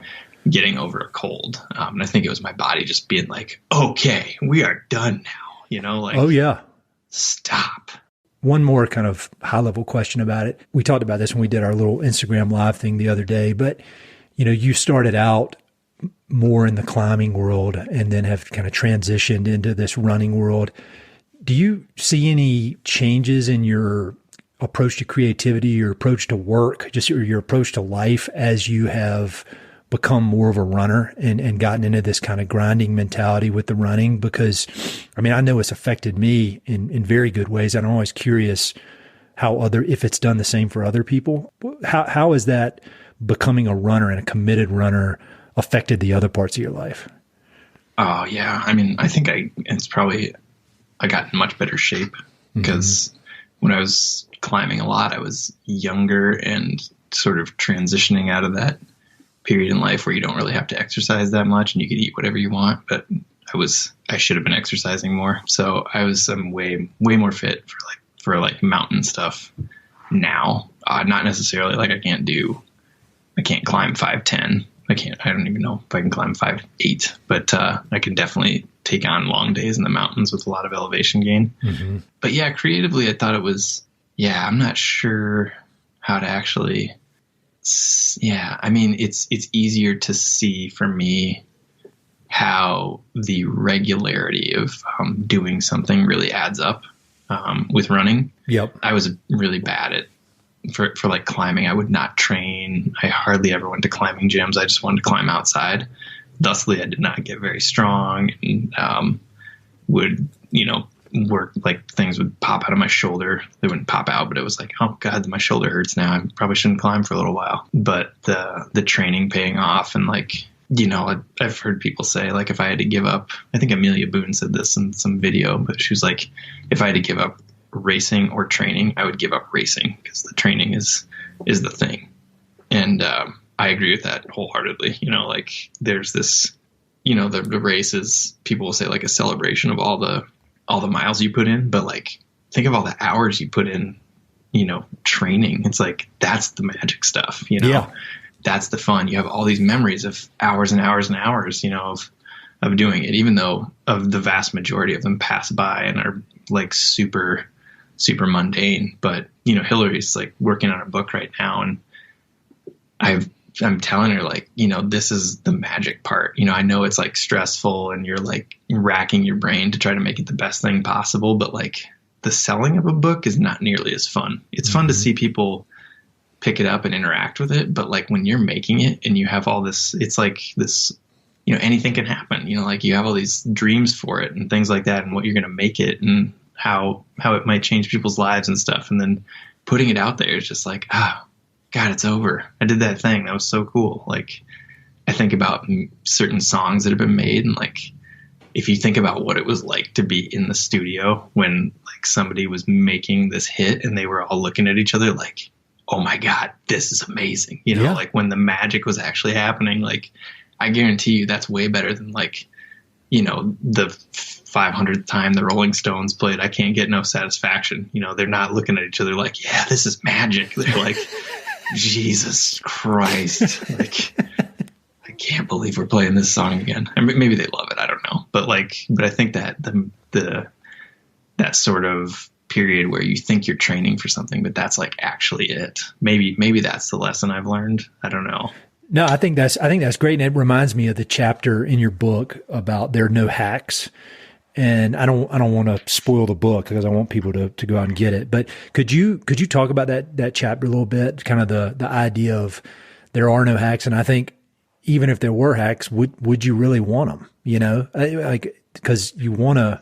S2: getting over a cold. And I think it was my body just being like, okay, we are done now,
S1: oh yeah,
S2: stop.
S1: One more kind of high level question about it. We talked about this when we did our little Instagram live thing the other day, but you started out more in the climbing world and then have kind of transitioned into this running world. Do you see any changes in your approach to creativity, your approach to work, just your approach to life as you have become more of a runner and gotten into this kind of grinding mentality with the running? Because I know it's affected me in very good ways. And I'm always curious if it's done the same for other people. How is that becoming a runner and a committed runner affected the other parts of your life?
S2: Oh yeah. I think I got in much better shape because when I was climbing a lot, I was younger and sort of transitioning out of that period in life where you don't really have to exercise that much and you can eat whatever you want. But I should have been exercising more. So I'm way more fit for mountain stuff now. Not necessarily like I can't climb 5'10". I don't even know if I can climb 5'8", but I can definitely take on long days in the mountains with a lot of elevation gain. Mm-hmm. But yeah, creatively, I thought it was, I'm not sure how to actually, it's easier to see for me how the regularity of doing something really adds up with running.
S1: Yep.
S2: I was really bad at, for like climbing. I would not train. I hardly ever went to climbing gyms. I just wanted to climb outside. Thusly, I did not get very strong and would, work like things would pop out of my shoulder. They wouldn't pop out, but it was like, oh God, my shoulder hurts now. I probably shouldn't climb for a little while. But the training paying off and I've heard people say like if I had to give up, I think Amelia Boone said this in some video, but she was like, if I had to give up racing or training, I would give up racing because the training is the thing. And I agree with that wholeheartedly. Like there's this, the race is, people will say like a celebration of all the miles you put in, but like think of all the hours you put in, training. It's like, that's the magic stuff,
S1: Yeah.
S2: That's the fun. You have all these memories of hours and hours and hours, of doing it, even though of the vast majority of them pass by and are like super, super mundane. But, Hillary's like working on a book right now, and I'm telling her like, this is the magic part. I know it's like stressful and you're like racking your brain to try to make it the best thing possible, but like the selling of a book is not nearly as fun. It's fun to see people pick it up and interact with it. But like when you're making it and you have all this, it's like this, anything can happen, like you have all these dreams for it and things like that, and what you're going to make it and how it might change people's lives and stuff. And then putting it out there is just like, God, it's over. I did that thing. That was so cool. Like I think about certain songs that have been made, and like, if you think about what it was like to be in the studio when like somebody was making this hit and they were all looking at each other like, oh my God, this is amazing. Like when the magic was actually happening, like I guarantee you that's way better than like, the 500th time the Rolling Stones played I Can't Get No Satisfaction. They're not looking at each other like, yeah, this is magic. They're like, Jesus Christ. Like, I can't believe we're playing this song again. I mean, maybe they love it. I don't know. But I think that that sort of period where you think you're training for something, but that's like actually it. Maybe that's the lesson I've learned. I don't know.
S1: No, I think that's great. And it reminds me of the chapter in your book about there are no hacks. And I don't want to spoil the book because I want people to go out and get it. But could you talk about that chapter a little bit? Kind of the idea of there are no hacks. And I think even if there were hacks, would you really want them? Like, because you want to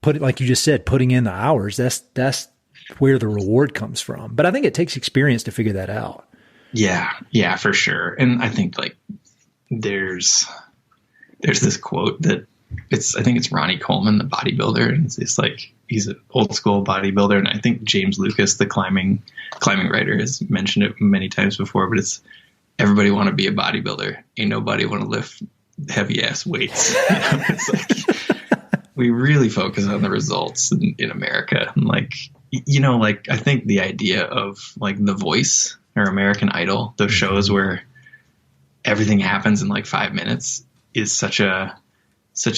S1: put it, like you just said, putting in the hours, that's where the reward comes from. But I think it takes experience to figure that out. Yeah, for sure. And I think like there's this quote that I think it's Ronnie Coleman, the bodybuilder, and it's like he's an old school bodybuilder, and I think James Lucas, the climbing writer, has mentioned it many times before. But it's everybody want to be a bodybuilder, ain't nobody want to lift heavy ass weights. It's like we really focus on the results in America, and like I think the idea of like The Voice or American Idol, those shows where everything happens in like 5 minutes, is such an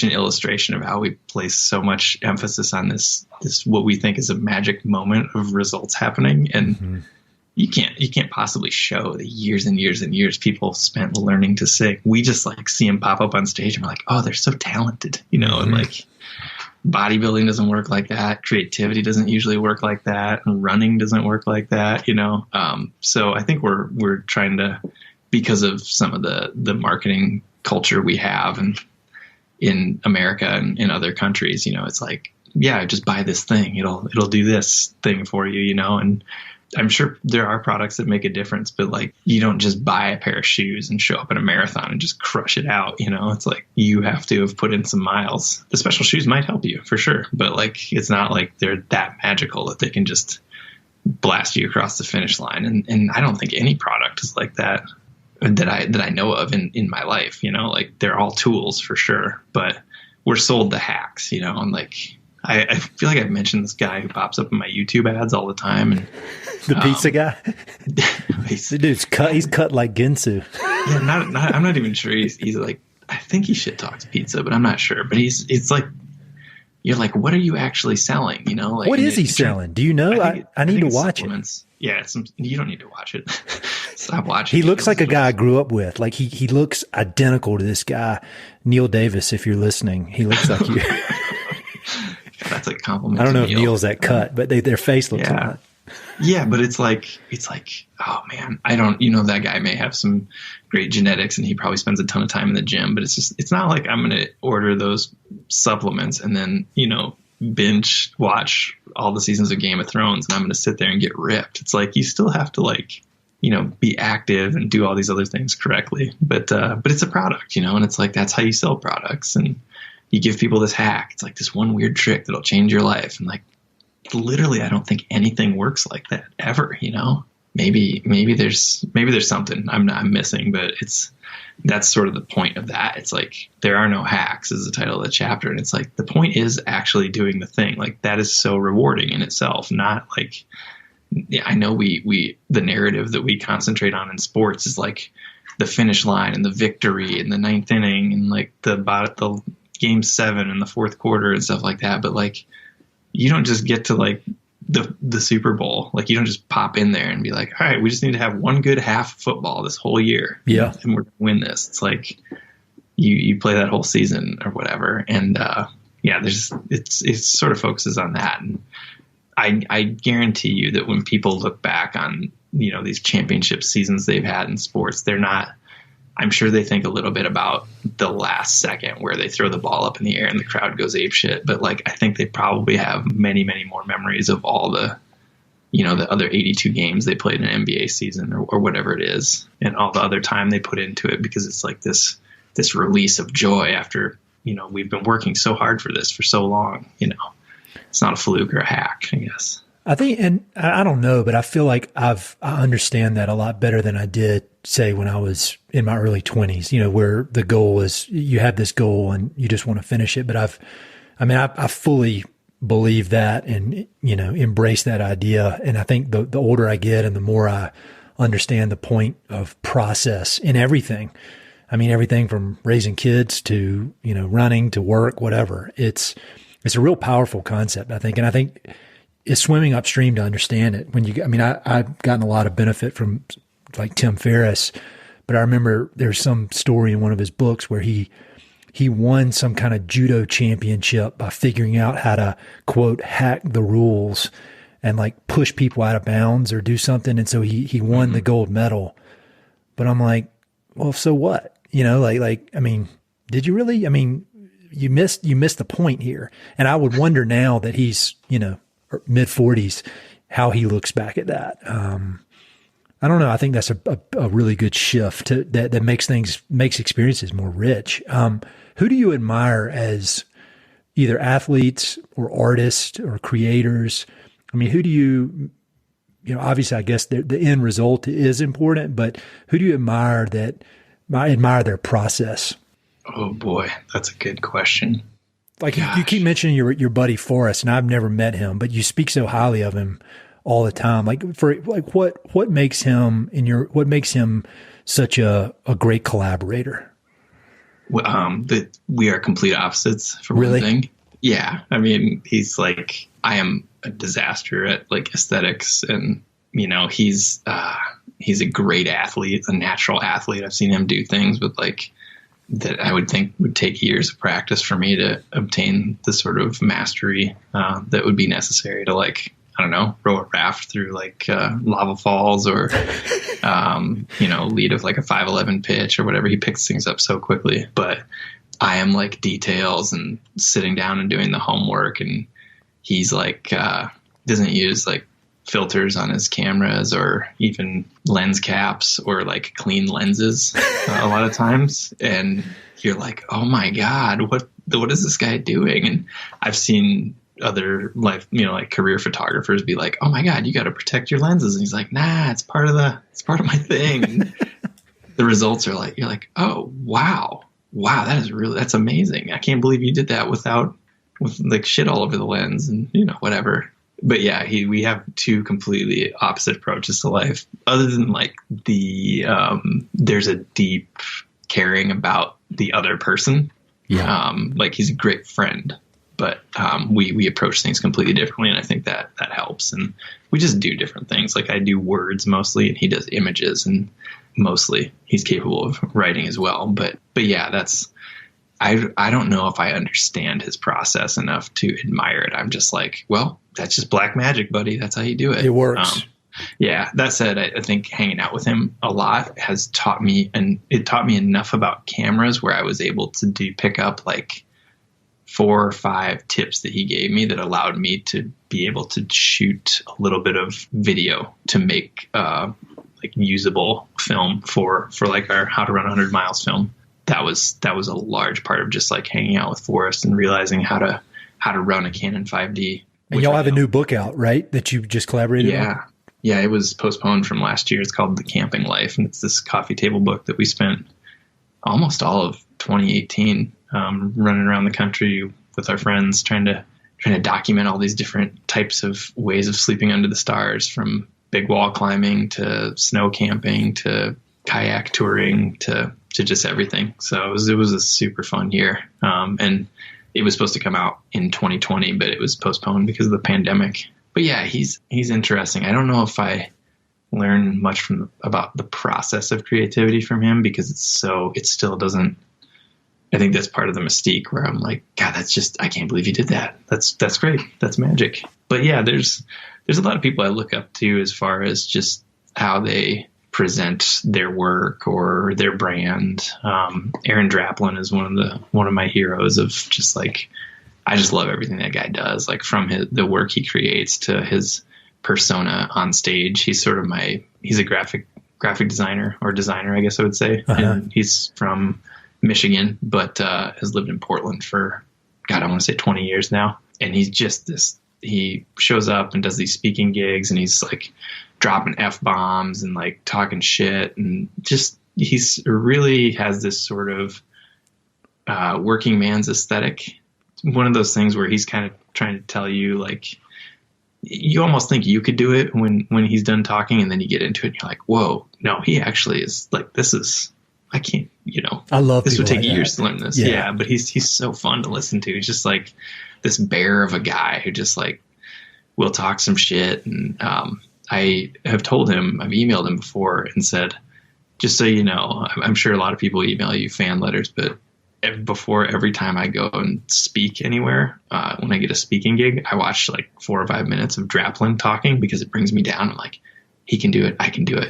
S1: illustration of how we place so much emphasis on this what we think is a magic moment of results happening. And you can't possibly show the years and years and years people spent learning to sing. We just like see them pop up on stage and we're like, oh, they're so talented, and like bodybuilding doesn't work like that. Creativity doesn't usually work like that. And running doesn't work like that, So I think we're trying to, because of some of the marketing culture we have and in America and in other countries, it's like, yeah, just buy this thing. It'll do this thing for you, and I'm sure there are products that make a difference, but like you don't just buy a pair of shoes and show up at a marathon and just crush it out. It's like you have to have put in some miles. The special shoes might help you for sure, but like it's not like they're that magical that they can just blast you across the finish line. And I don't think any product is like that I know of in my life. Like they're all tools for sure, but we're sold the hacks. And like I feel like I've mentioned this guy who pops up in my YouTube ads all the time, and the pizza guy. The dude's cut. He's cut like Ginsu.
S2: Yeah, I'm not even sure. He's like, I think he shit talks pizza, but I'm not sure. But it's like, you're like, what are you actually selling? Like
S1: what is he selling? Do you know? I need to watch it.
S2: Yeah, you don't need to watch it. Stop watching.
S1: He looks like a guy I grew up with. Like he looks identical to this guy, Neil Davis. If you're listening, he looks like you.
S2: That's a compliment.
S1: I don't know if Neil's that cut, but their face looks like that.
S2: Yeah, but it's like, oh man, that guy may have some great genetics and he probably spends a ton of time in the gym, but it's not like I'm going to order those supplements and then, binge watch all the seasons of Game of Thrones and I'm going to sit there and get ripped. It's like, you still have to like, be active and do all these other things correctly, but it's a product, and it's like, that's how you sell products. And you give people this hack. It's like this one weird trick that'll change your life. And like, literally, I don't think anything works like that ever, you know. Maybe there's something I'm missing, but that's sort of the point of that. It's like, there are no hacks is the title of the chapter. And it's like, the point is actually doing the thing. Like, that is so rewarding in itself. Not like, I know the narrative that we concentrate on in sports is like the finish line and the victory and the ninth inning and like the game 7 and the fourth quarter and stuff like that. But like, you don't just get to like the Super Bowl. Like, you don't just pop in there and be like, all right, we just need to have one good half of football this whole year.
S1: Yeah.
S2: And we're going to win this. It's like you play that whole season or whatever. And it sort of focuses on that. And I guarantee you that when people look back on, you know, these championship seasons they've had in sports, I'm sure they think a little bit about the last second where they throw the ball up in the air and the crowd goes apeshit. But like, I think they probably have many, many more memories of all the, you know, the other 82 games they played in an NBA season or whatever it is, and all the other time they put into it, because it's like this release of joy after, you know, we've been working so hard for this for so long. You know, it's not a fluke or a hack, I guess.
S1: I think, and I don't know, but I feel like I understand that a lot better than I did, say, when I was in my early 20s, you know, where the goal is, you have this goal and you just want to finish it. But I fully believe that and, you know, embrace that idea. And I think the older I get and the more I understand the point of process in everything. I mean, everything from raising kids to, you know, running to work, whatever. It's a real powerful concept, I think. And I think it's swimming upstream to understand it. I've gotten a lot of benefit from like Tim Ferriss, but I remember there's some story in one of his books where he won some kind of judo championship by figuring out how to, quote, hack the rules and like push people out of bounds or do something. And so he won the gold medal. But I'm like, well, so what? You know, did you really? I mean, you missed the point here. And I would wonder now that he's, you know, mid 40s, how he looks back at that. I don't know. I think that's a really good shift that makes experiences more rich. Who do you admire as either athletes or artists or creators? I mean, who do you know, obviously I guess the end result is important, but who do you admire their process?
S2: Oh boy, that's a good question.
S1: Like, you keep mentioning your buddy Forrest, and I've never met him, but you speak so highly of him all the time. Like, what makes him such a great collaborator?
S2: That we are complete opposites, for
S1: really?
S2: one thing. Yeah, I mean, he's like, I am a disaster at like aesthetics, and you know, he's a great athlete, a natural athlete. I've seen him do things with like that I would think would take years of practice for me to obtain the sort of mastery that would be necessary to, like, I don't know, row a raft through like lava falls or, you know, lead of like a 5'11" pitch or whatever. He picks things up so quickly. But I am like details and sitting down and doing the homework. And he's like, doesn't use like filters on his cameras or even lens caps or like clean lenses a lot of times. And you're like, oh my God, what is this guy doing? And I've seen other like career photographers be like, oh my God, you got to protect your lenses. And he's like, nah, it's part of my thing. The results are like, you're like, oh, wow, that's amazing. I can't believe you did that with like shit all over the lens and, you know, whatever. But yeah, we have two completely opposite approaches to life. Other than like there's a deep caring about the other person. Yeah. Like he's a great friend, but we approach things completely differently, and I think that helps. And we just do different things. Like I do words mostly, and he does images, and mostly he's capable of writing as well. But yeah, I don't know if I understand his process enough to admire it. I'm just like, well, that's just black magic, buddy. That's how you do it.
S1: It works.
S2: Yeah. That said, I think hanging out with him a lot has taught me, and it taught me enough about cameras where I was able to pick up like 4 or 5 tips that he gave me that allowed me to be able to shoot a little bit of video to make like usable film for like our How to Run 100 Miles film. That was a large part of just like hanging out with Forrest and realizing how to run a Canon 5D
S1: And y'all have a new book out, right? That you just collaborated on?
S2: Yeah, it was postponed from last year. It's called The Camping Life, and it's this coffee table book that we spent almost all of 2018 running around the country with our friends, trying to document all these different types of ways of sleeping under the stars, from big wall climbing to snow camping to kayak touring to just everything. So it was a super fun year. And it was supposed to come out in 2020, but it was postponed because of the pandemic. But yeah, he's interesting. I don't know if I learn much about the process of creativity from him, because it still doesn't. I think that's part of the mystique, where I'm like, God, I can't believe you did that. That's great. That's magic. But yeah, there's a lot of people I look up to as far as just how they present their work or their brand. Aaron Draplin is one of my heroes of just like, I just love everything that guy does, like from the work he creates to his persona on stage. He's sort of he's a graphic designer, I guess I would say. Uh-huh. And he's from Michigan, but has lived in Portland for, God, I want to say 20 years now. And he's just he shows up and does these speaking gigs, and he's like dropping F-bombs and like talking shit, and just, he's really has this sort of working man's aesthetic. One of those things where he's kind of trying to tell you, like, you almost think you could do it when he's done talking, and then you get into it and you're like, whoa, no, he actually is like, I can't,
S1: I love
S2: this would take
S1: like
S2: years to learn this. Yeah. But he's so fun to listen to. He's just like this bear of a guy who just like will talk some shit. And I have told him, I've emailed him before and said, just so you know, I'm sure a lot of people email you fan letters, but before every time I go and speak anywhere, when I get a speaking gig, I watch like 4 or 5 minutes of Draplin talking, because it brings me down. I'm like, he can do it. I can do it.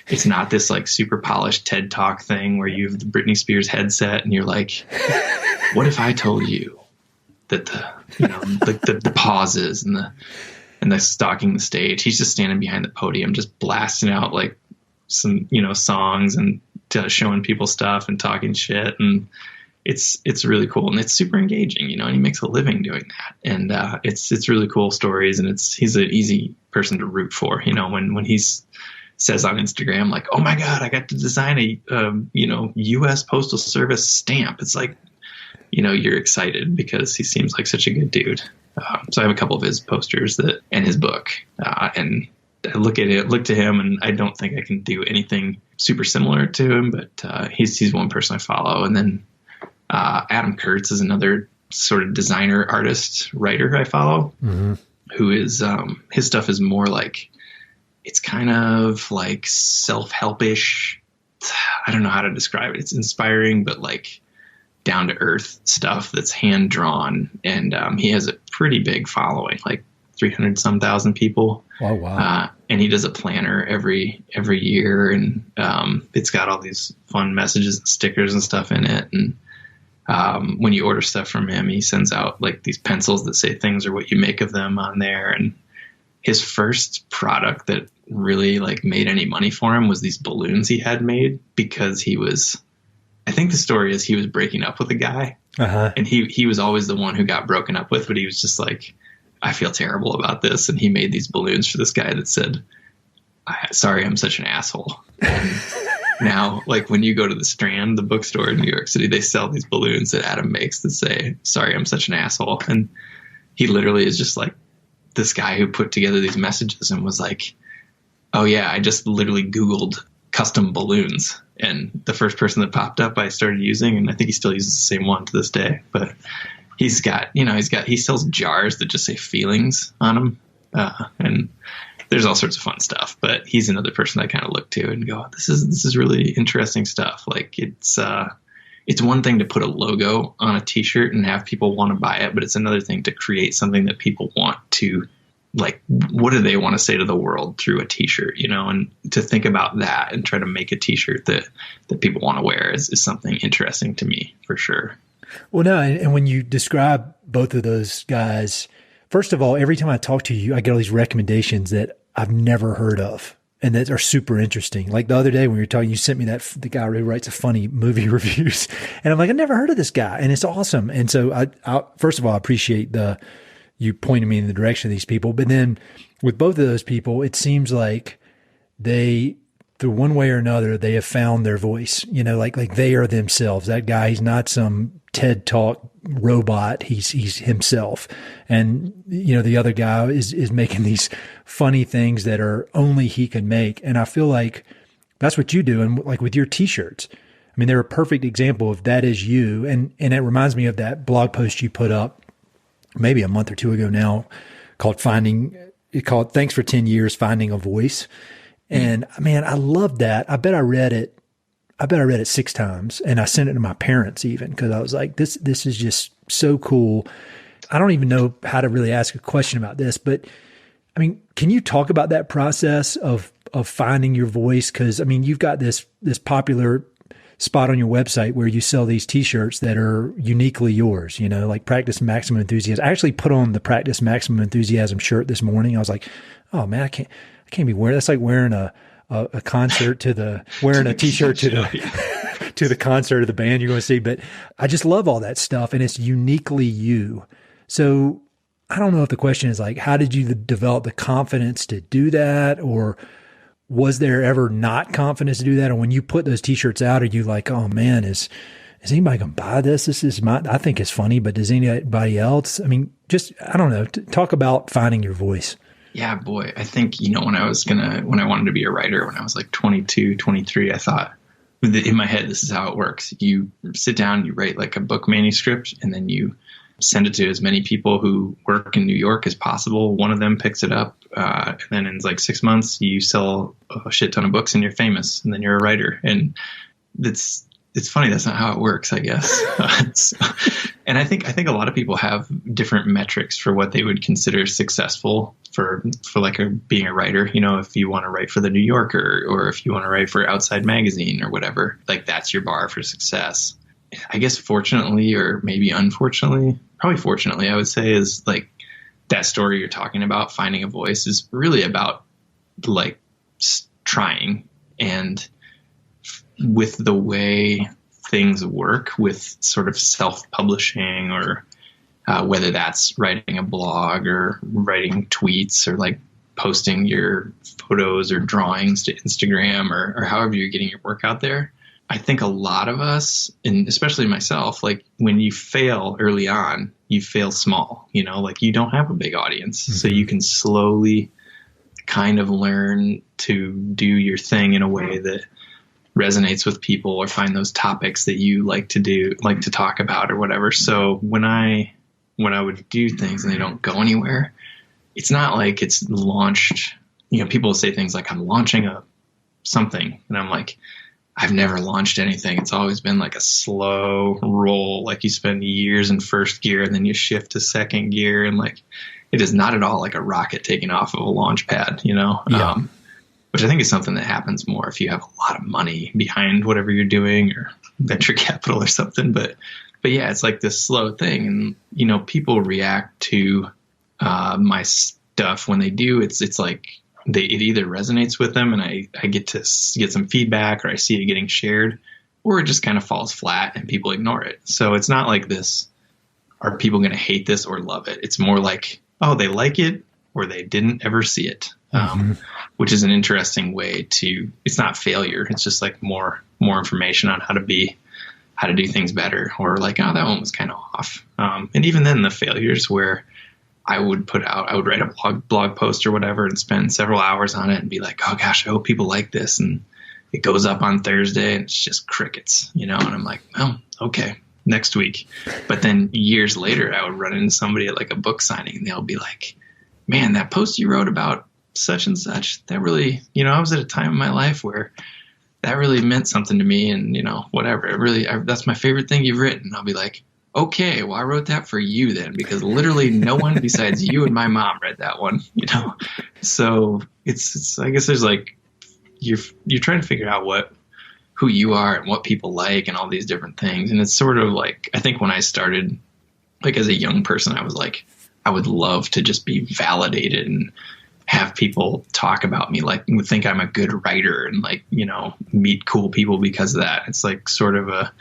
S2: It's not this like super polished TED Talk thing where you have the Britney Spears headset and you're like, what if I told you that the pauses and the stalking the stage, he's just standing behind the podium, just blasting out like some, songs and showing people stuff and talking shit. And it's really cool, and it's super engaging, and he makes a living doing that. And it's really cool stories, and he's an easy person to root for. When he says on Instagram, like, oh my God, I got to design a U.S. Postal Service stamp. It's like, you're excited because he seems like such a good dude. So I have a couple of his posters and his book, and I look to him, and I don't think I can do anything super similar to him, but he's one person I follow. And then Adam Kurtz is another sort of designer, artist, writer I follow, mm-hmm. who is his stuff is more like, it's kind of like self-helpish. I don't know how to describe it. It's inspiring, but like down to earth stuff that's hand drawn. And he has a pretty big following, like 300 some thousand people. Oh, wow. And he does a planner every year. And it's got all these fun messages and stickers and stuff in it. And when you order stuff from him, he sends out like these pencils that say things are what you make of them on there. And his first product that really like made any money for him was these balloons he had made, because I think the story is he was breaking up with a guy, uh-huh. and he was always the one who got broken up with, but he was just like, I feel terrible about this. And he made these balloons for this guy that said, sorry, I'm such an asshole. And now, like when you go to the Strand, the bookstore in New York City, they sell these balloons that Adam makes that say, sorry, I'm such an asshole. And he literally is just like this guy who put together these messages and was like, oh yeah, I just literally Googled custom balloons. And the first person that popped up, I started using, and I think he still uses the same one to this day. But he sells jars that just say feelings on them. And there's all sorts of fun stuff, but he's another person I kind of look to and go, this is really interesting stuff. Like it's one thing to put a logo on a t-shirt and have people want to buy it, but it's another thing to create something that people want to, like, what do they want to say to the world through a t-shirt, and to think about that and try to make a t-shirt that people want to wear is something interesting to me for sure.
S1: Well, no. And when you describe both of those guys, first of all, every time I talk to you, I get all these recommendations that I've never heard of and that are super interesting. Like the other day when we were talking, you sent me the guy who writes a funny movie reviews, and I'm like, I never heard of this guy, and it's awesome. And so I first of all, I appreciate the you pointed me in the direction of these people. But then with both of those people, it seems like they, through one way or another, they have found their voice, like they are themselves. That guy, he's not some TED Talk robot. He's himself. And, the other guy is making these funny things that are only he can make. And I feel like that's what you do. And like with your t-shirts, I mean, they're a perfect example of that is you. And it reminds me of that blog post you put up maybe a month or two ago now called Thanks for 10 Years, Finding a Voice. And man, I loved that. I bet I read it 6 times, and I sent it to my parents even, because I was like, this is just so cool. I don't even know how to really ask a question about this, but I mean, can you talk about that process of finding your voice? Because I mean, you've got this popular spot on your website where you sell these t-shirts that are uniquely yours, like Practice Maximum Enthusiasm. I actually put on the Practice Maximum Enthusiasm shirt this morning. I was like, oh man, I can't be wearing, that's like wearing a concert wearing a t-shirt to the concert of the band you're going to see. But I just love all that stuff, and it's uniquely you. So I don't know if the question is like, how did you develop the confidence to do that? Or was there ever not confidence to do that? Or when you put those t-shirts out, are you like, oh man, is anybody going to buy this? This is I think it's funny, but does anybody else? I mean, I don't know. Talk about finding your voice.
S2: Yeah, boy. I think, when I wanted to be a writer, when I was like 22, 23, I thought in my head, this is how it works. You sit down, you write like a book manuscript, and then you send it to as many people who work in New York as possible. One of them picks it up. And then in like 6 months, you sell a shit ton of books and you're famous, and then you're a writer. And it's funny. That's not how it works, I guess. And I think a lot of people have different metrics for what they would consider successful for like being a writer. If you want to write for the New Yorker, or if you want to write for Outside Magazine or whatever, like that's your bar for success. I guess fortunately, or maybe unfortunately, probably fortunately, I would say, is like that story you're talking about, finding a voice, is really about like trying. And with the way things work with sort of self-publishing, or whether that's writing a blog or writing tweets or like posting your photos or drawings to Instagram, or however you're getting your work out there. I think a lot of us, and especially myself, like when you fail early on, you fail small, like you don't have a big audience. Mm-hmm. So you can slowly kind of learn to do your thing in a way that resonates with people, or find those topics that you like to talk about or whatever. So when I would do things and they don't go anywhere, it's not like it's launched. People say things like, I'm launching something. And I'm like, I've never launched anything. It's always been like a slow roll. Like you spend years in first gear and then you shift to second gear. And like, it is not at all like a rocket taking off of a launch pad, Yeah. Which I think is something that happens more if you have a lot of money behind whatever you're doing, or venture capital or something. But yeah, it's like this slow thing. And, people react to my stuff when they do. It's like it either resonates with them and I get to get some feedback, or I see it getting shared, or it just kind of falls flat and people ignore it. So it's not like this, are people going to hate this or love it? It's more like, oh, they like it, or they didn't ever see it. Which is an interesting way it's not failure. It's just like more information on how to do things better, or like, oh, that one was kind of off. And even then the failures where I would write a blog post or whatever and spend several hours on it and be like, oh gosh, I hope people like this. And it goes up on Thursday and it's just crickets, and I'm like, oh, okay, next week. But then years later, I would run into somebody at like a book signing and they'll be like, man, that post you wrote about such and such, that really, I was at a time in my life where that really meant something to me, and whatever, that's my favorite thing you've written. I'll be like, okay, well, I wrote that for you then, because literally no one besides you and my mom read that one, So it's I guess there's like, you're trying to figure out who you are and what people like and all these different things. And it's sort of like, I think when I started, like as a young person, I was like, I would love to just be validated and have people talk about me, like think I'm a good writer, and like, meet cool people because of that. It's like sort of a,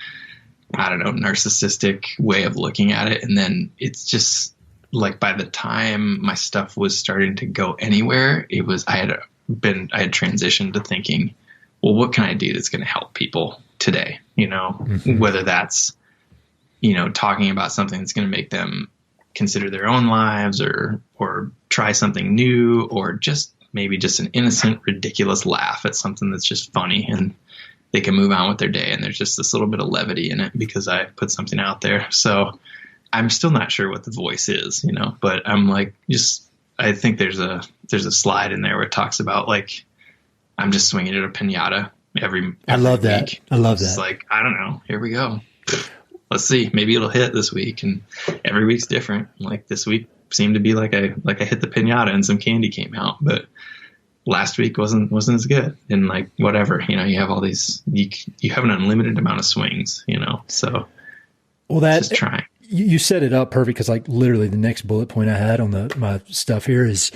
S2: I don't know, narcissistic way of looking at it. And then it's just, like by the time my stuff was starting to go anywhere, I had transitioned to thinking, well, what can I do that's going to help people today? Whether that's, talking about something that's going to make them consider their own lives or try something new, or just maybe just an innocent, ridiculous laugh at something that's just funny and they can move on with their day. And there's just this little bit of levity in it because I put something out there. So I'm still not sure what the voice is, but I'm like, I think there's a slide in there where it talks about like, I'm just swinging at a pinata every
S1: I love that.
S2: week.
S1: I love
S2: It's
S1: that.
S2: like, I don't know. Here we go. Let's see. Maybe it'll hit this week, and every week's different. Like this week seemed to be like I hit the pinata and some candy came out, but last week wasn't as good. And like whatever, you have all these. You have an unlimited amount of swings, So
S1: well, that's
S2: just trying.
S1: You set it up perfect because like literally the next bullet point I had on my stuff here is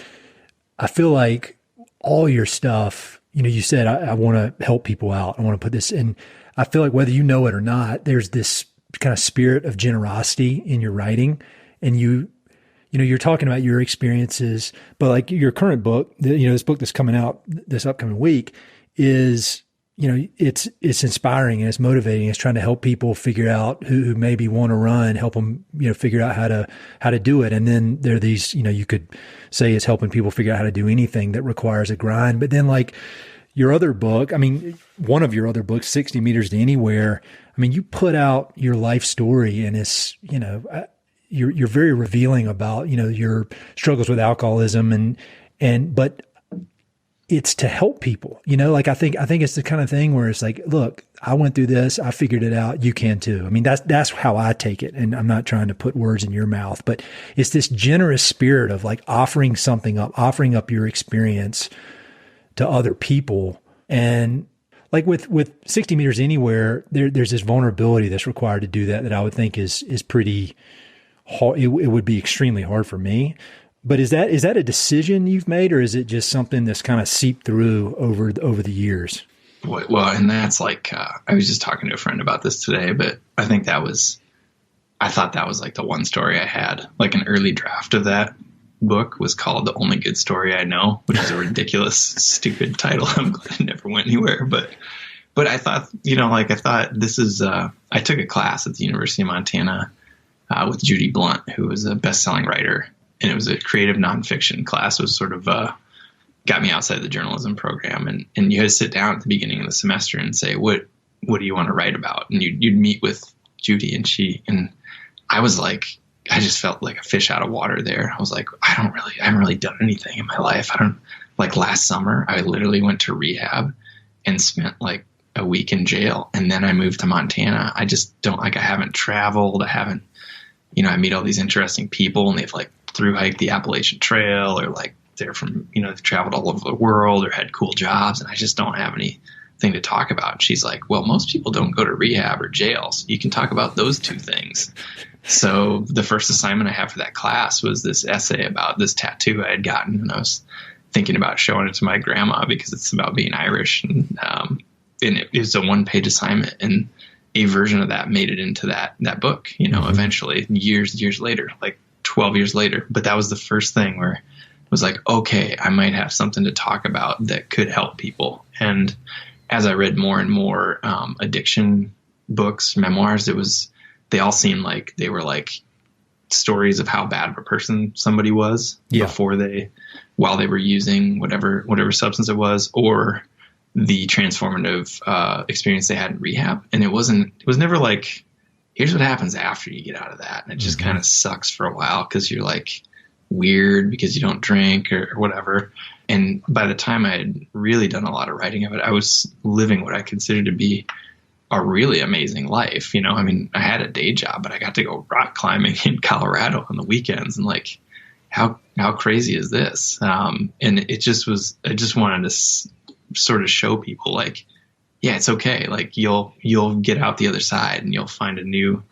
S1: I feel like all your stuff. You said I want to help people out. I want to put this in. I feel like whether you know it or not, there's this kind of spirit of generosity in your writing, and you're talking about your experiences, but like your current book, this book that's coming out this upcoming week is, it's inspiring and it's motivating. It's trying to help people figure out who maybe want to run, help them, figure out how to do it. And then there are these, you could say it's helping people figure out how to do anything that requires a grind. But then like your other book, one of your other books, 60 Meters to Anywhere, you put out your life story and it's, you're very revealing about, your struggles with alcoholism but it's to help people, like I think it's the kind of thing where it's like, look, I went through this, I figured it out. You can too. That's how I take it. And I'm not trying to put words in your mouth, but it's this generous spirit of like offering something up, offering up your experience to other people. And like with 60 Meters Anywhere, there's this vulnerability that's required to do that I would think is pretty hard. It would be extremely hard for me. But is that a decision you've made, or is it just something that's kind of seeped through over the years?
S2: Well, and that's like, I was just talking to a friend about this today, but I thought that was like the one story I had, like an early draft of that book was called The Only Good Story I Know, which is a ridiculous, stupid title. I'm glad it never went anywhere. But I thought, this is, I took a class at the University of Montana with Judy Blunt, who was a best-selling writer. And it was a creative nonfiction class. It was sort of got me outside the journalism program. And you had to sit down at the beginning of the semester and say, what do you want to write about? And you'd meet with Judy and I was like, I just felt like a fish out of water there. I was like, I haven't really done anything in my life. Last summer, I literally went to rehab and spent like a week in jail. And then I moved to Montana. I just don't I haven't traveled. I meet all these interesting people and they've like through hiked the Appalachian Trail or like they're from, they've traveled all over the world or had cool jobs. And I just don't have anything to talk about. And she's like, well, most people don't go to rehab or jail. So you can talk about those two things. So the first assignment I had for that class was this essay about this tattoo I had gotten. And I was thinking about showing it to my grandma because it's about being Irish. And it was a 1-page assignment. And a version of that made it into that book, eventually years later, like 12 years later. But that was the first thing where it was like, okay, I might have something to talk about that could help people. And as I read more and more addiction books, memoirs, they all seemed like they were like stories of how bad of a person somebody was while they were using whatever substance it was, or the transformative experience they had in rehab. And it was never like, here's what happens after you get out of that. And it just kind of sucks for a while because you're like weird because you don't drink or whatever. And by the time I had really done a lot of writing of it, I was living what I considered to be a really amazing life. I had a day job, but I got to go rock climbing in Colorado on the weekends. And like, how crazy is this? And it just was, I just wanted to sort of show people like, yeah, it's okay. Like you'll get out the other side and you'll find a new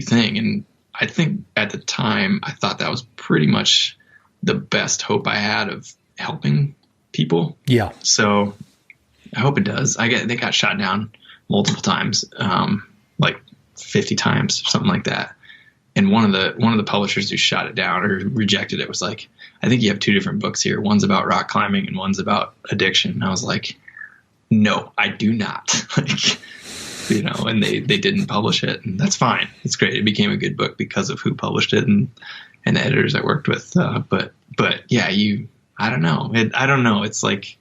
S2: thing. And I think at the time I thought that was pretty much the best hope I had of helping people.
S1: Yeah.
S2: So I hope it does. They got shot down multiple times, like 50 times or something like that. And one of the publishers who shot it down or rejected it was like, I think you have 2 different books here. One's about rock climbing and one's about addiction. And I was like, no, I do not. Like, and they didn't publish it, and that's fine. It's great. It became a good book because of who published it and the editors I worked with. But yeah, I don't know. I don't know. It's like,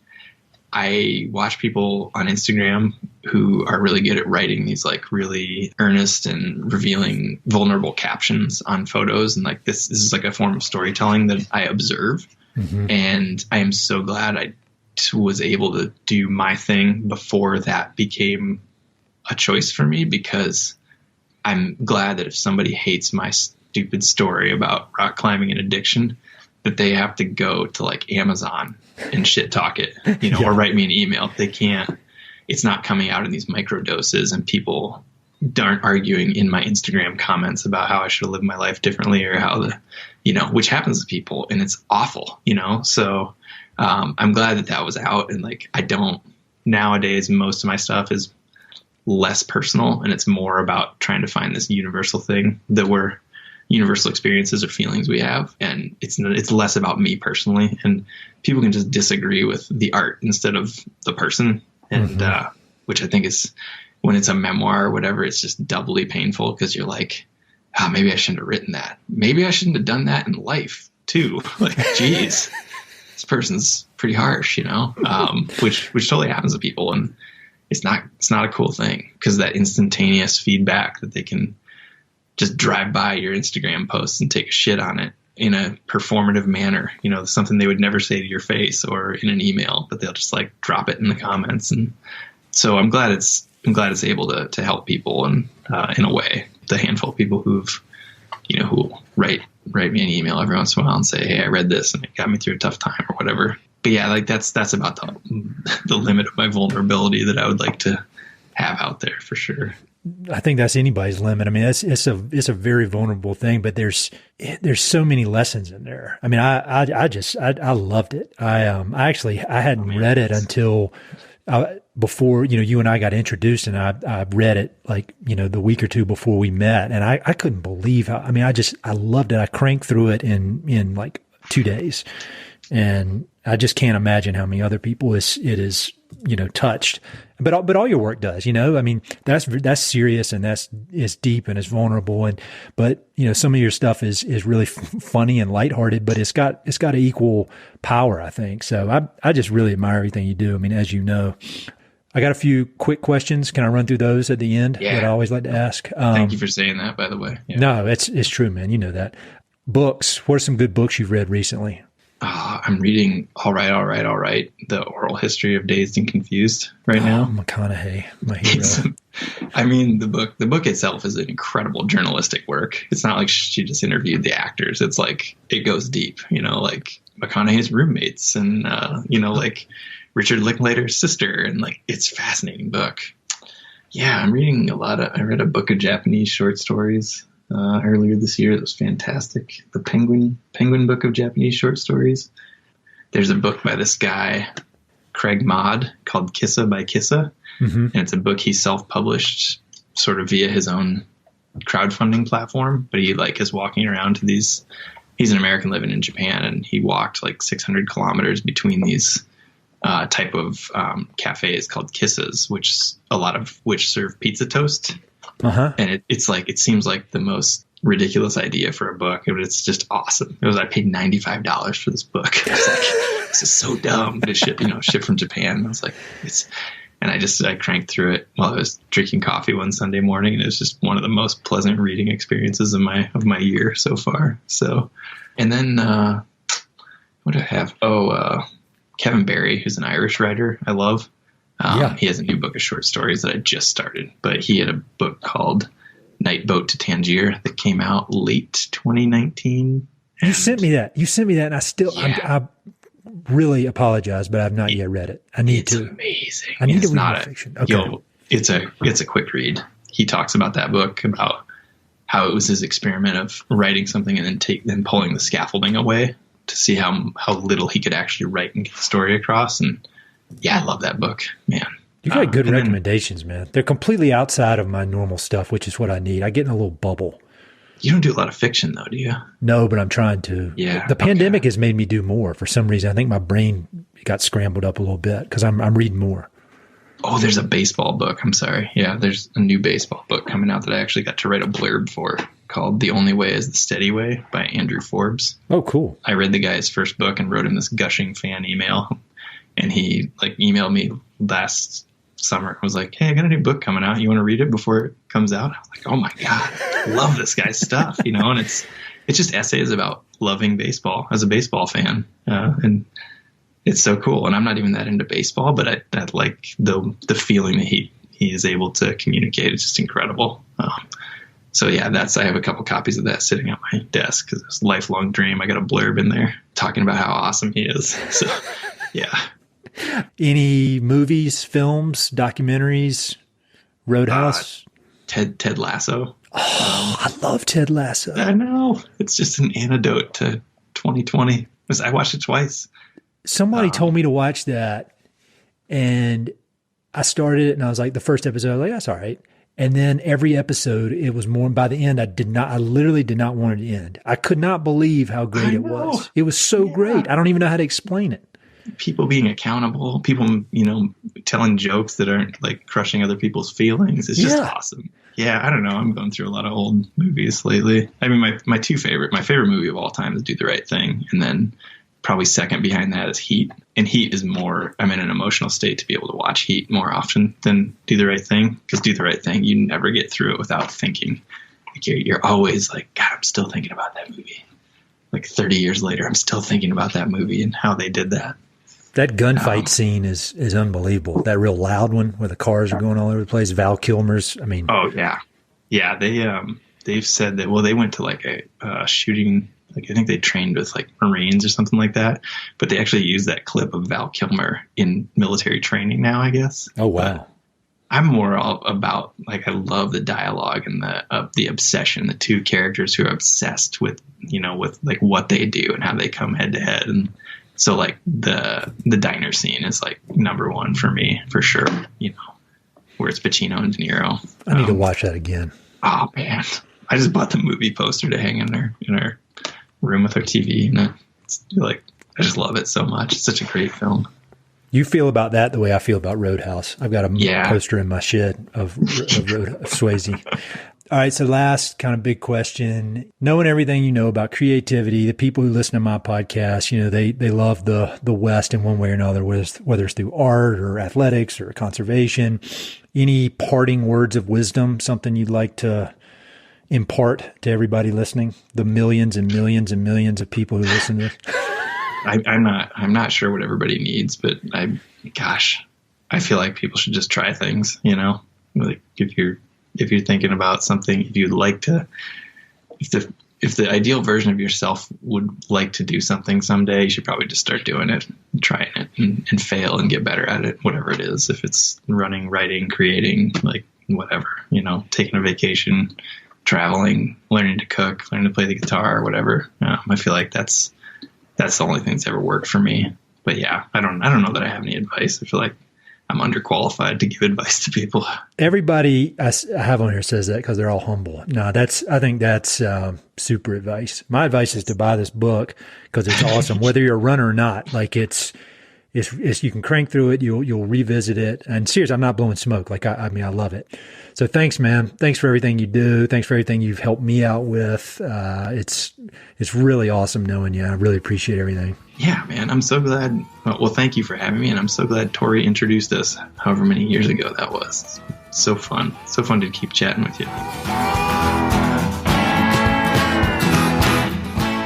S2: I watch people on Instagram who are really good at writing these like really earnest and revealing vulnerable captions on photos. And like, this is like a form of storytelling that I observe. Mm-hmm. And I am so glad I was able to do my thing before that became a choice for me, because I'm glad that if somebody hates my stupid story about rock climbing and addiction, that they have to go to like Amazon and shit talk it, yeah. Or write me an email. They can't, it's not coming out in these micro doses, and people aren't arguing in my Instagram comments about how I should live my life differently, or how which happens to people, and it's awful, so I'm glad that was out. And like, nowadays, most of my stuff is less personal, and it's more about trying to find this universal thing that we're universal experiences or feelings we have. And it's less about me personally, and people can just disagree with the art instead of the person. And, which I think is, when it's a memoir or whatever, it's just doubly painful, because you're like, maybe I shouldn't have written that. Maybe I shouldn't have done that in life too. Like, geez, this person's pretty harsh, which totally happens to people. And it's not a cool thing, because that instantaneous feedback that they can just drive by your Instagram post and take a shit on it in a performative manner, something they would never say to your face or in an email, but they'll just like drop it in the comments. And so I'm glad it's able to help people. And in a way, the handful of people who write me an email every once in a while and say, hey, I read this and it got me through a tough time or whatever. But yeah, like that's about the limit of my vulnerability that I would like to have out there, for sure.
S1: I think that's anybody's limit. I mean, it's a very vulnerable thing, but there's so many lessons in there. I mean, I loved it. I hadn't read it until before, you and I got introduced, and I read it like, the week or two before we met, and I couldn't believe how, I mean, I loved it. I cranked through it in like 2 days, and I just can't imagine how many other people it is touched. But all your work does, I mean, that's serious, and is deep, and it's vulnerable. But some of your stuff is really funny and lighthearted, but it's got an equal power, I think. So I just really admire everything you do. I mean, as you know, I got a few quick questions. Can I run through those at the end that I always like to ask?
S2: Thank you for saying that, by the way. Yeah.
S1: No, it's true, man. You know that. Books. What are some good books you've read recently?
S2: I'm reading All Right, the oral history of Dazed and Confused now.
S1: McConaughey, my hero.
S2: I mean, the book itself is an incredible journalistic work. It's not like she just interviewed the actors. It's like, it goes deep, like McConaughey's roommates and, like Richard Linklater's sister. And like, it's a fascinating book. Yeah, I'm reading I read a book of Japanese short stories earlier this year. That was fantastic. The Penguin book of Japanese short stories. There's a book by this guy, Craig Maude, called Kissa by Kissa. Mm-hmm. And it's a book he self-published sort of via his own crowdfunding platform. But he is walking around to these, he's an American living in Japan, and he walked like 600 kilometers between these type of cafes called Kissas, a lot of which serve pizza toast. Uh-huh. And it seems like the most ridiculous idea for a book, but it's just awesome. I paid $95 for this book. I was like, this is so dumb, but it's shipped from Japan. And I was like, I cranked through it while I was drinking coffee one Sunday morning, and it was just one of the most pleasant reading experiences of my year so far. So, and then what do I have? Kevin Barry, who's an Irish writer I love. He has a new book of short stories that I just started, but he had a book called Night Boat to Tangier that came out late 2019.
S1: You sent me that. And I really apologize, but I've not yet read it. I need to.
S2: It's amazing.
S1: I need to read fiction. Okay.
S2: It's a quick read. He talks about that book, about how it was his experiment of writing something and then pulling the scaffolding away to see how little he could actually write and get the story across. And yeah, I love that book, man.
S1: You got good recommendations, man. They're completely outside of my normal stuff, which is what I need. I get in a little bubble.
S2: You don't do a lot of fiction though, do you?
S1: No, but I'm trying to.
S2: Yeah.
S1: The pandemic has made me do more for some reason. I think my brain got scrambled up a little bit because I'm reading more.
S2: Oh, there's a baseball book. I'm sorry. Yeah, there's a new baseball book coming out that I actually got to write a blurb for called The Only Way is the Steady Way by Andrew Forbes.
S1: Oh, cool.
S2: I read the guy's first book and wrote him this gushing fan email. And he emailed me last summer. I was like, hey, I got a new book coming out. You want to read it before it comes out? I was like, oh my God, I love this guy's stuff, and it's just essays about loving baseball as a baseball fan. And it's so cool. And I'm not even that into baseball, but I like the feeling that he is able to communicate. It's just incredible. So yeah, I have a couple copies of that sitting on my desk because it's a lifelong dream. I got a blurb in there talking about how awesome he is. So yeah.
S1: Any movies, films, documentaries, Roadhouse?
S2: Ted Lasso.
S1: Oh, I love Ted Lasso.
S2: I know. It's just an antidote to 2020. I watched it twice.
S1: Somebody told me to watch that, and I started it, and I was like, the first episode, I was like, that's all right. And then every episode, it was more, by the end, I literally did not want it to end. I could not believe how great it was. It was so great. I don't even know how to explain it.
S2: People being accountable, people, telling jokes that aren't crushing other people's feelings. It's just awesome. Yeah, I don't know. I'm going through a lot of old movies lately. I mean, my favorite movie of all time is Do the Right Thing. And then probably second behind that is Heat. And Heat is more, I'm in an emotional state to be able to watch Heat more often than Do the Right Thing. Because Do the Right Thing, you never get through it without thinking. You're always God, I'm still thinking about that movie. 30 years later, I'm still thinking about that movie and how they did that.
S1: That gunfight scene is unbelievable. That real loud one where the cars are going all over the place. Val Kilmer's,
S2: Oh, yeah. Yeah, they've said that, they went to a shooting, I think they trained with Marines or something like that, but they actually used that clip of Val Kilmer in military training now, I guess.
S1: Oh, wow.
S2: But I'm more about, I love the dialogue and the obsession, the two characters who are obsessed with, with what they do and how they come head to head. And so the diner scene is number one for me, for sure, where it's Pacino and De Niro.
S1: I need to watch that again.
S2: Oh man. I just bought the movie poster to hang in our room with our TV. And it's I just love it so much. It's such a great film.
S1: You feel about that the way I feel about Roadhouse. I've got a poster in my shed of Swayze. All right, so last kind of big question. Knowing everything you know about creativity, the people who listen to my podcast, they love the West in one way or another, whether it's through art or athletics or conservation. Any parting words of wisdom, something you'd like to impart to everybody listening? The millions and millions and millions of people who listen to this?
S2: I'm not sure what everybody needs, but I feel like people should just try things, if you're thinking about something, if you'd like to, if the ideal version of yourself would like to do something someday, you should probably just start doing it, and trying it and fail and get better at it, whatever it is. If it's running, writing, creating, whatever, taking a vacation, traveling, learning to cook, learning to play the guitar or whatever. I feel like that's the only thing that's ever worked for me. But yeah, I don't know that I have any advice. I feel like I'm underqualified to give advice to people. Everybody
S1: I have on here says that because they're all humble. No, I think that's super advice. My advice is to buy this book because it's awesome, whether you're a runner or not. It's you can crank through it. You'll revisit it. And seriously, I'm not blowing smoke. I love it. So thanks, man. Thanks for everything you do. Thanks for everything you've helped me out with. It's really awesome knowing you. I really appreciate everything.
S2: Yeah, man. I'm so glad. Well, thank you for having me. And I'm so glad Tori introduced us however many years ago that was. It's so fun. So fun to keep chatting with you.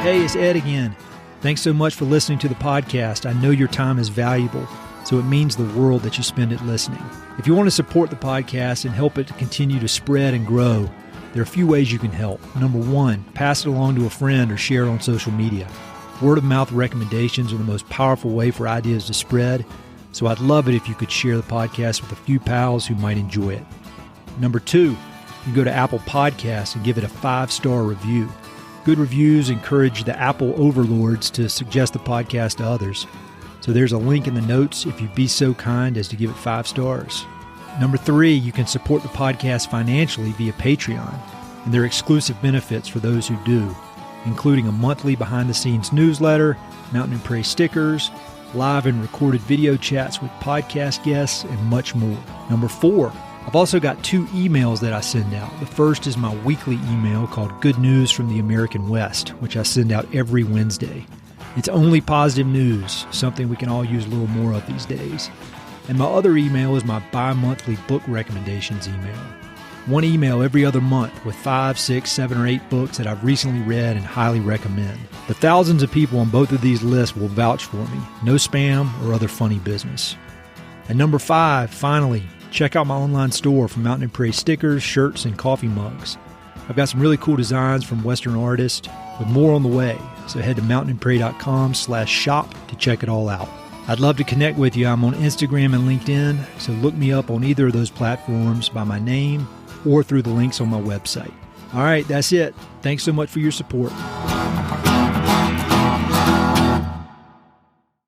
S1: Hey, it's Ed again. Thanks so much for listening to the podcast. I know your time is valuable, so it means the world that you spend it listening. If you want to support the podcast and help it to continue to spread and grow, there are a few ways you can help. Number one, pass it along to a friend or share it on social media. Word of mouth recommendations are the most powerful way for ideas to spread, so I'd love it if you could share the podcast with a few pals who might enjoy it. Number two, you can go to Apple Podcasts and give it a 5-star review. Good reviews encourage the Apple overlords to suggest the podcast to others. So there's a link in the notes if you'd be so kind as to give it 5 stars. Number three, you can support the podcast financially via Patreon. and there are exclusive benefits for those who do, including a monthly behind-the-scenes newsletter, Mountain Prairie stickers, live and recorded video chats with podcast guests, and much more. Number 4, I've also got 2 emails that I send out. The first is my weekly email called Good News from the American West, which I send out every Wednesday. It's only positive news, something we can all use a little more of these days. And my other email is my bi-monthly book recommendations email. One email every other month with 5, 6, 7, or 8 books that I've recently read and highly recommend. The thousands of people on both of these lists will vouch for me. No spam or other funny business. And number 5, finally, check out my online store for Mountain Prairie stickers, shirts, and coffee mugs. I've got some really cool designs from Western artists with more on the way. So head to mountainprairie.com/shop to check it all out. I'd love to connect with you. I'm on Instagram and LinkedIn, so look me up on either of those platforms by my name or through the links on my website. All right, that's it. Thanks so much for your support.